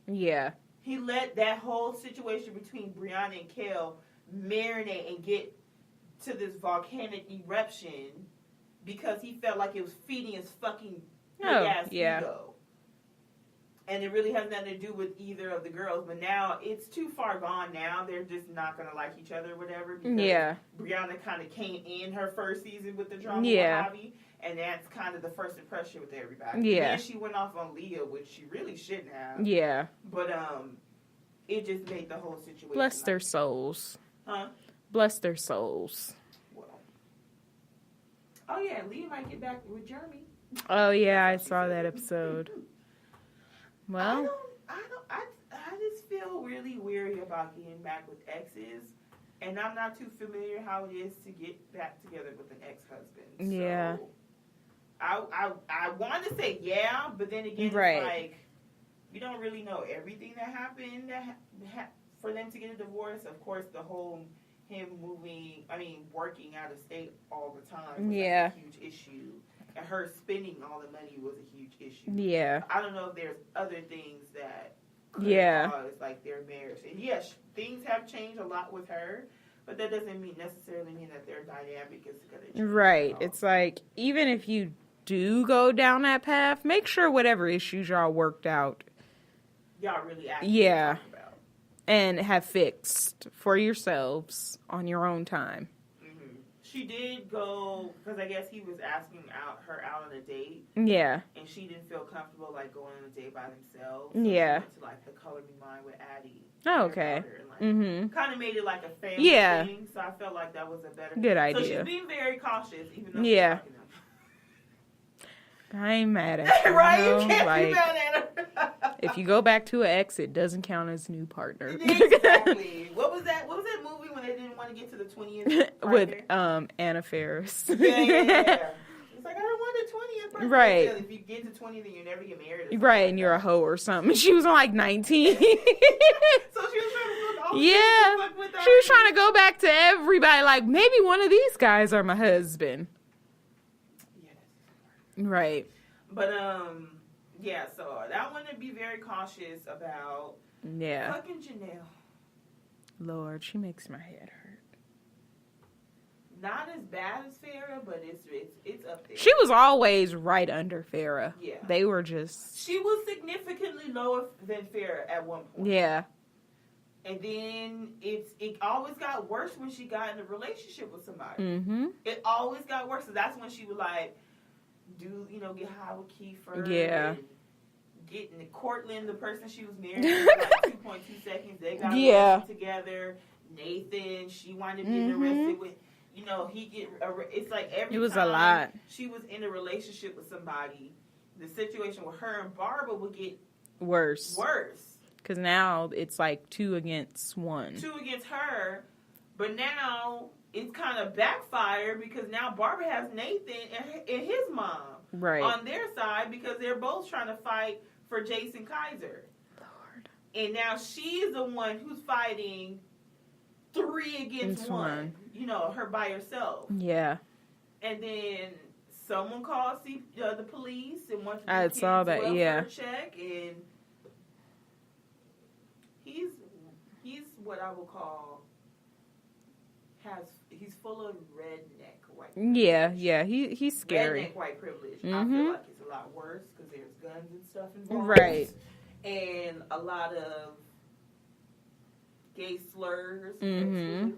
Yeah. He let that whole situation between Brianna and Kel marinate and get to this volcanic eruption because he felt like it was feeding his fucking big-ass ego. And it really has nothing to do with either of the girls. But now, it's too far gone now. They're just not going to like each other or whatever. Because Brianna kind of came in her first season with the drama with Javi. And that's kind of the first impression with everybody. Yeah. And then she went off on Leah, which she really shouldn't have. Yeah. But it just made the whole situation. Bless their souls. Huh? Bless their souls. Well. Oh, yeah. Leah might get back with Jeremy. Oh, yeah. I saw that episode. Well, I just feel really weary about getting back with exes, and I'm not too familiar how it is to get back together with an ex-husband. Yeah. So I want to say yeah, but then again, it's like, you don't really know everything that happened for them to get a divorce. Of course, the whole him working out of state all the time was like a huge issue. And her spending all the money was a huge issue. Yeah. I don't know if there's other things that could cause, like, their marriage. And yes, things have changed a lot with her, but that doesn't necessarily mean that their dynamic is going to change. Right. It's like, even if you do go down that path, make sure whatever issues y'all worked out. Y'all really actively talk about. And have fixed for yourselves on your own time. She did go, because I guess he was asking her out on a date. Yeah. And she didn't feel comfortable, like, going on a date by themselves. So she went to, like, the Color Me Mine with Addie. Oh, okay. And, like, kind of made it like a family thing. So I felt like that was a better... Good idea. So she's being very cautious, even though she's fucking them. I ain't mad at her. Right? You can't be mad at her. If you go back to an ex, it doesn't count as new partner. Exactly. What was that movie when they didn't want to get to the 20th with Anna Faris. Yeah. It's like, I don't want the 20th birthday. Right. If you get to 20, then you never get married. Right, and you're a hoe or something. She was on like 19. So she was trying to look all she was trying to go back to everybody. Like, maybe one of these guys are my husband. Yeah. Right. But yeah. So I want to be very cautious about. Yeah. Fucking Janelle. Lord, she makes my head hurt. Not as bad as Farrah, but it's up there. She was always right under Farrah. Yeah. They were just... She was significantly lower than Farrah at one point. Yeah. And then it always got worse when she got in a relationship with somebody. Mm-hmm. It always got worse. So that's when she would, like, get high with Kiefer. Yeah. Getting Cortland, the person she was married to, like 2.2 seconds. They got arrested together. Nathan, she wound up getting arrested with, it's like every time a lot. She was in a relationship with somebody, the situation with her and Barbara would get worse. Because now it's like 2 against 1. 2 against her, but now it's kind of backfired because now Barbara has Nathan and his mom on their side because they're both trying to fight for Jason Kaiser. Lord. And now she's the one who's fighting 3 against 1. Her by herself. Yeah. And then someone called the police and wants to I saw that, check, and he's what I would call he's full of redneck white privilege. Yeah, he's scary. Redneck white privilege. Mm-hmm. I feel like it's a lot worse because there's guns and stuff involved. Right. And a lot of gay slurs. Mm-hmm.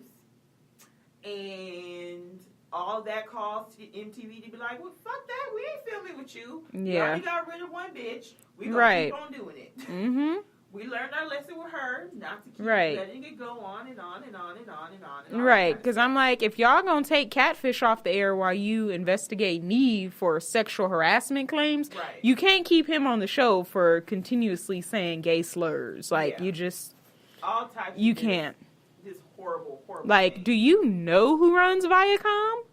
and all that caused MTV to be like, well, fuck that, we ain't filming with you. Yeah. We already got rid of one bitch. We gonna Right. keep on doing it. Mm-hmm. We learned our lesson with her, not to keep Right. letting it go on and on and on and on and on. And on Right, because I'm like, if y'all gonna take Catfish off the air while you investigate Neve for sexual harassment claims, Right. you can't keep him on the show for continuously saying gay slurs. Like, Yeah. you just, all types. you of can't. This horrible. Like, thing. do you know who runs Viacom?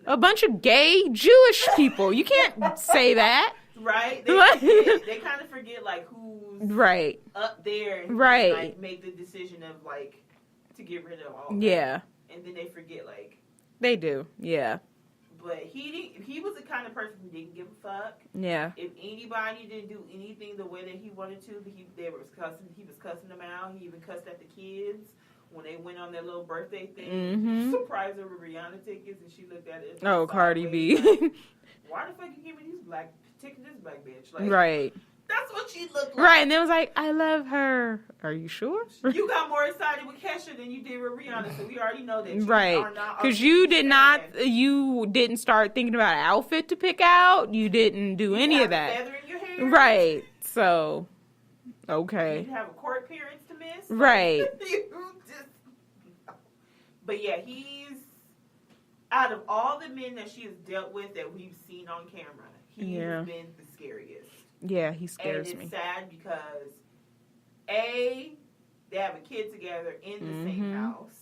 A bunch of gay Jewish people. You can't say that. Right? They kind of forget, like, who's Right. up there and Right. like, make the decision of, like, to get rid of all that. Yeah. And then they forget, like... They do. Yeah. But he was the kind of person who didn't give a fuck. Yeah. If anybody didn't do anything the way that he wanted to, he was cussing them out. He even cussed at the kids when they went on their little birthday thing. Mm-hmm. Surprised her with Rihanna tickets, and she looked at it. Oh, Cardi B. Like, why the fuck you give me these tickets, this black bitch? Like, Right. That's what she looked like. Right, and then it was like, I love her. Are you sure? You got more excited with Kesha than you did with Rihanna, so we already know that you right. are not. Because you didn't start thinking about an outfit to pick out. You didn't do any of that. Feather in your hair. Right. So, okay. You have a court appearance to miss. Right. But yeah, he's out of all the men that she has dealt with that we've seen on camera, he's been the scariest. Yeah, he scares me. And me. it's sad because A, they have a kid together in the same house,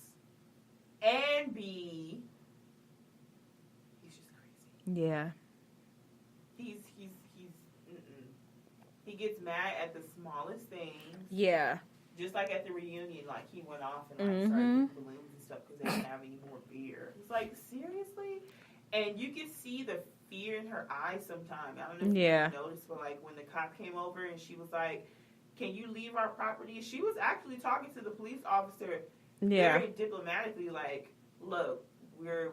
and B, he's just crazy. Yeah. He gets mad at the smallest things. Yeah. Just like at the reunion, like he went off and like started getting balloons and stuff because they didn't have any more beer. It's like, seriously? And you can see the fear in her eyes sometimes. I don't know if you noticed, but like when the cop came over and she was like, "Can you leave our property?" She was actually talking to the police officer very diplomatically, like, "Look,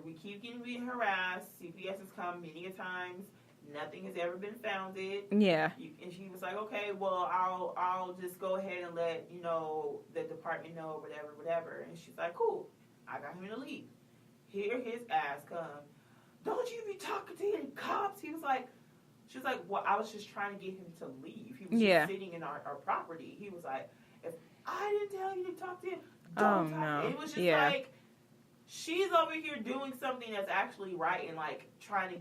we keep getting harassed. CPS has come many a times. Nothing has ever been founded." Yeah. And she was like, "Okay, well, I'll just go ahead and let, the department know, whatever. And she's like, "Cool. I got him to leave." Here his ass come. "Don't you be talking to any cops?" She was like, "Well, I was just trying to get him to leave. He was just sitting in our property." He was like, "If I didn't tell you to talk to him, don't talk to him." It was just like, she's over here doing something that's actually right and like trying to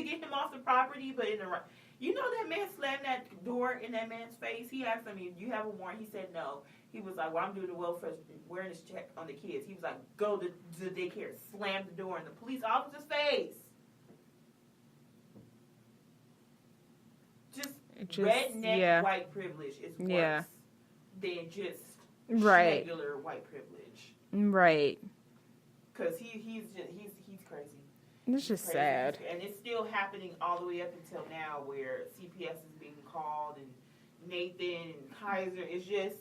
get him off the property, but in the right. That man slammed that door in that man's face. He asked him, "Do you have a warrant?" He said no. He was like, "Well, I'm doing a welfare awareness check on the kids." He was like, "Go to the daycare." Slammed the door in the police officer's face. Just redneck white privilege is worse than just regular white privilege. Right. Because he's crazy. It's just sad. And it's still happening all the way up until now where CPS is being called and Nathan and Kaiser. It's just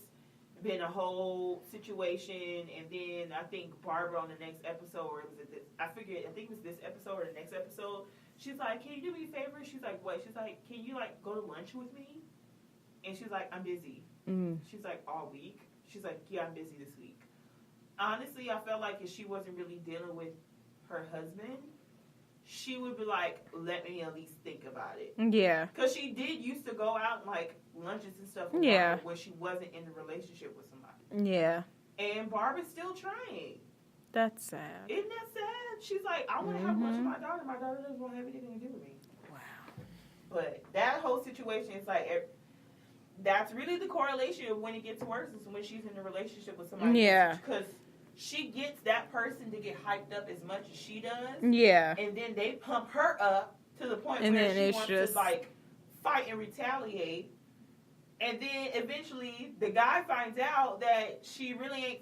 been a whole situation. And then I think Barbara on the next episode, or was it this? I think it was this episode or the next episode. She's like, "Can you do me a favor?" She's like, "What?" She's like, "Can you like go to lunch with me?" And she's like, "I'm busy." She's like, "All week?" She's like, "Yeah, I'm busy this week." Honestly, I felt like if she wasn't really dealing with her husband, she would be like, "Let me at least think about it." Yeah. Because she did used to go out and like lunches and stuff with Barbara when she wasn't in a relationship with somebody. Yeah. And Barbara's still trying. That's sad. Isn't that sad? She's like, "I want to have lunch with my daughter. My daughter doesn't want to have anything to do with me." Wow. But that whole situation is like, that's really the correlation of when it gets worse is when she's in a relationship with somebody. Yeah. Because she gets that person to get hyped up as much as she does. Yeah. And then they pump her up to the point where she wants to like fight and retaliate. And then eventually the guy finds out that she really ain't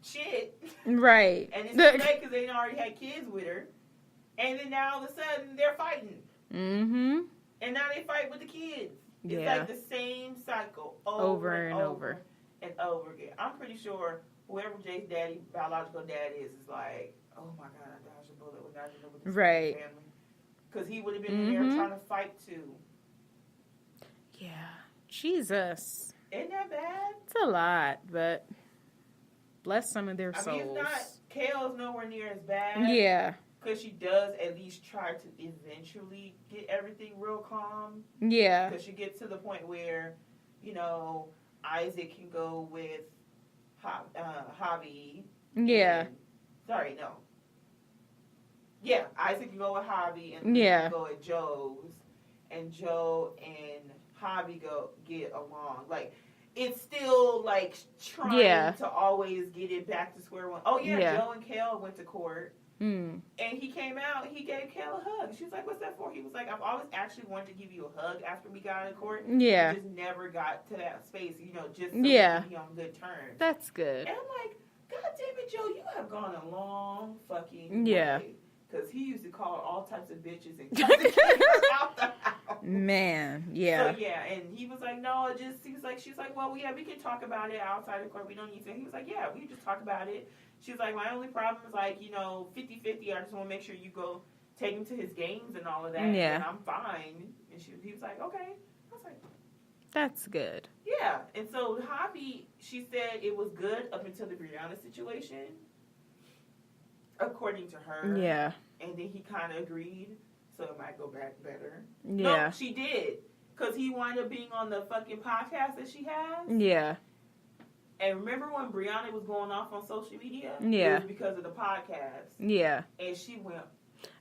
shit. Right. And it's too late because they already had kids with her. And then now all of a sudden they're fighting. Mm-hmm. And now they fight with the kids. It's like the same cycle over and over again. I'm pretty sure whoever Jay's biological dad is like, "Oh my God, I dodged a bullet. We're not going to know what this family." Because he would have been in there trying to fight too. Yeah. Jesus. Isn't that bad? It's a lot, but bless some of their I souls. mean, it's not, Kale's nowhere near as bad. Yeah. Because she does at least try to eventually get everything real calm. Yeah. Because she gets to the point where, you know, Isaac can go with Javi. Yeah. Isaac can go with Javi and can go with Joe's. And Joe and Javi get along. Like, it's still, like, trying to always get it back to square one. Oh, yeah. Joe and Kale went to court. And he came out, he gave Kale a hug. She was like, what's that for? He was like, I've always actually wanted to give you a hug after we got out of court. Yeah. We just never got to that space, you know, just so we could be on good terms. That's good. And I'm like, God damn it, Joe, you have gone a long fucking way. Because he used to call all types of bitches and cut the kids out the house. Man, yeah. So, yeah, and he was like, no, she's like, well, yeah, we can talk about it outside of court. We don't need to. He was like, yeah, we can just talk about it. She was like, my only problem is, like, you know, 50-50. I just want to make sure you go take him to his games and all of that. Yeah. And I'm fine. And he was like, okay. I was like, that's good. Yeah. And so Javi, she said it was good up until the Brianna situation, according to her. Yeah. And then he kind of agreed, so it might go back better. Yeah. No, she did. Because he wound up being on the fucking podcast that she has. Yeah. And remember when Brianna was going off on social media? Yeah. It was because of the podcast. Yeah. And she went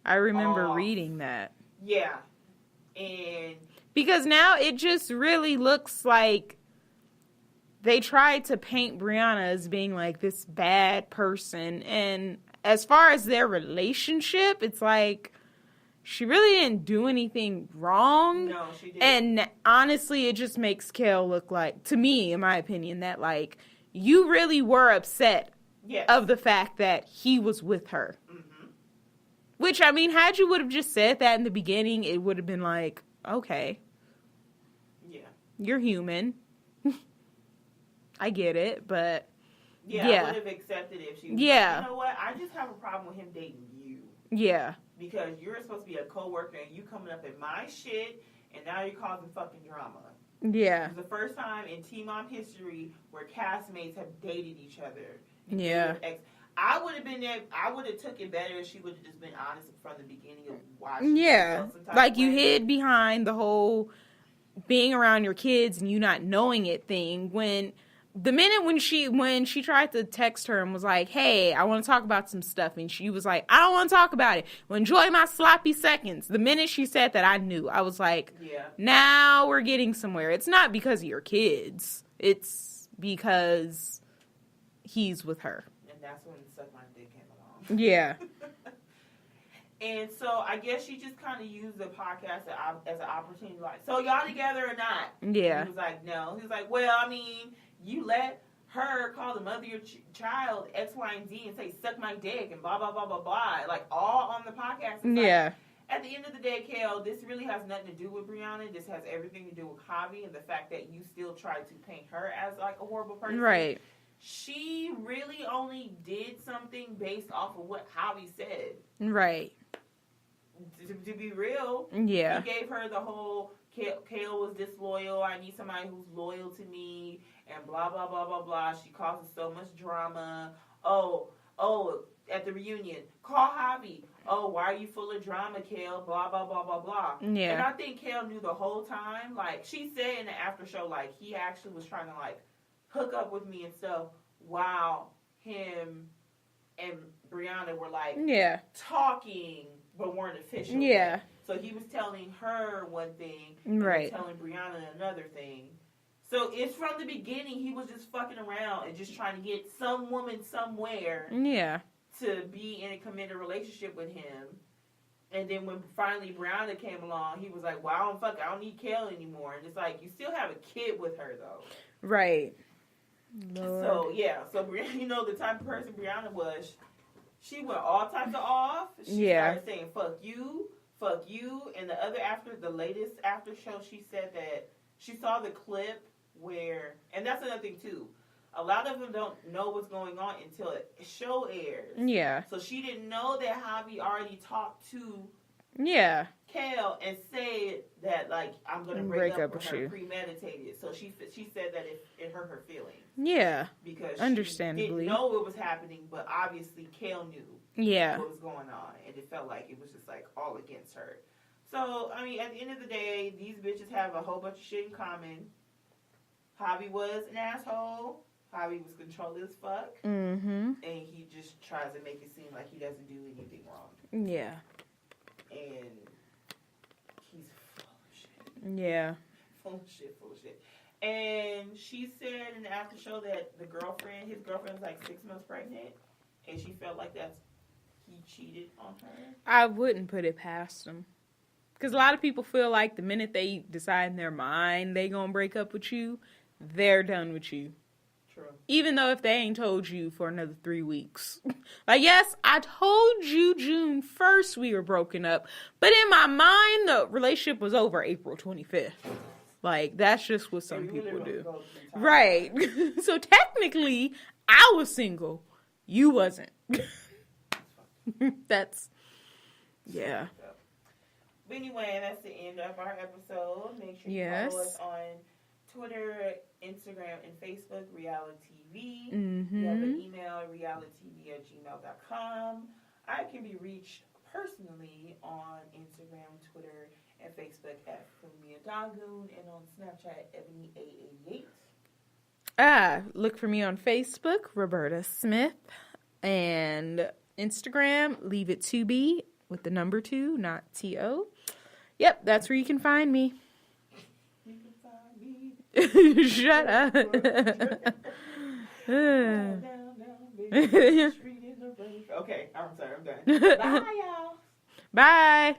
I remember off. reading that. Yeah. And because now it just really looks like they tried to paint Brianna as being like this bad person. And as far as their relationship, it's like she really didn't do anything wrong. No, she didn't. And honestly, it just makes Kale look like, to me, in my opinion, that like you really were upset of the fact that he was with her. Mm-hmm. Which, I mean, had you would have just said that in the beginning, it would have been like, okay. Yeah. You're human. I get it, but yeah. I would have accepted it if she was like, you know what? I just have a problem with him dating you. Yeah. Because you're supposed to be a co-worker and you coming up in my shit and now you're causing fucking drama. Yeah. It was the first time in T-Mom history where castmates have dated each other. Yeah. I would have been there. I would have took it better if she would have just been honest from the beginning of why. Yeah. Like you hid behind the whole being around your kids and you not knowing it thing when the minute when she tried to text her and was like, hey, I want to talk about some stuff. And she was like, I don't want to talk about it. Well, enjoy my sloppy seconds. The minute she said that, I knew. I was like, now we're getting somewhere. It's not because of your kids. It's because he's with her. And that's when Suck My Dick came along. Yeah. And so I guess she just kind of used the podcast as an opportunity. Like, so y'all together or not? Yeah. And he was like, no. He was like, well, I mean, you let her call the mother of your child X, Y, and Z and say, suck my dick and blah, blah, blah, blah, blah. Like, all on the podcast. It's at the end of the day, Kale, this really has nothing to do with Brianna. This has everything to do with Javi and the fact that you still try to paint her as, like, a horrible person. Right. She really only did something based off of what Javi said. Right. To be real. Yeah. He gave her the whole, Kale was disloyal. I need somebody who's loyal to me. And blah, blah, blah, blah, blah. She causes so much drama. Oh, at the reunion, call Javi. Oh, why are you full of drama, Kale? Blah, blah, blah, blah, blah. Yeah. And I think Kale knew the whole time. Like, she said in the after show, like, he actually was trying to, like, hook up with me and stuff while him and Brianna were, like, talking but weren't official. Yeah. So he was telling her one thing right. and telling Brianna another thing. So it's from the beginning he was just fucking around and just trying to get some woman somewhere to be in a committed relationship with him. And then when finally Brianna came along, he was like, well, I don't need Kale anymore. And it's like, you still have a kid with her, though. Right. Lord. So, yeah. So, you know, the type of person Brianna was, she went all types of off. She started saying, fuck you. And the latest after show, she said that she saw the clip where, and that's another thing too, a lot of them don't know what's going on until a show airs. Yeah. So she didn't know that Javi already talked to Yeah. Kale and said that, like, I'm going to break up with her, premeditated. So she said that it hurt her feelings. Yeah. Because understandably. she didn't know what was happening, but obviously Kale knew what was going on. And it felt like it was just, like, all against her. So, I mean, at the end of the day, these bitches have a whole bunch of shit in common. Javi was an asshole. Javi was controlling as fuck. Mm-hmm. And he just tries to make it seem like he doesn't do anything wrong. Yeah. And he's full of shit. Yeah. Full of shit. And she said in the after show that his girlfriend was like 6 months pregnant. And she felt like he cheated on her. I wouldn't put it past him. Because a lot of people feel like the minute they decide in their mind they gonna break up with you, they're done with you. True. Even though if they ain't told you for another 3 weeks. Like, yes, I told you June 1st we were broken up. But in my mind, the relationship was over April 25th. Like, that's just what some people do. Right. So technically, I was single. You wasn't. That's, yeah. But anyway, that's the end of our episode. Make sure you follow us on Twitter, Instagram, and Facebook, RealiTEA-V. Mm-hmm. You have an email, realityv@gmail.com. I can be reached personally on Instagram, Twitter, and Facebook at Fumia Dagoon, and on Snapchat, EbonyA88. Look for me on Facebook, Roberta Smith, and Instagram, Leave It To Be, with the number 2, not T-O. Yep, that's where you can find me. You can find me. Shut up. Okay, I'm sorry, I'm done. Bye, y'all. Bye.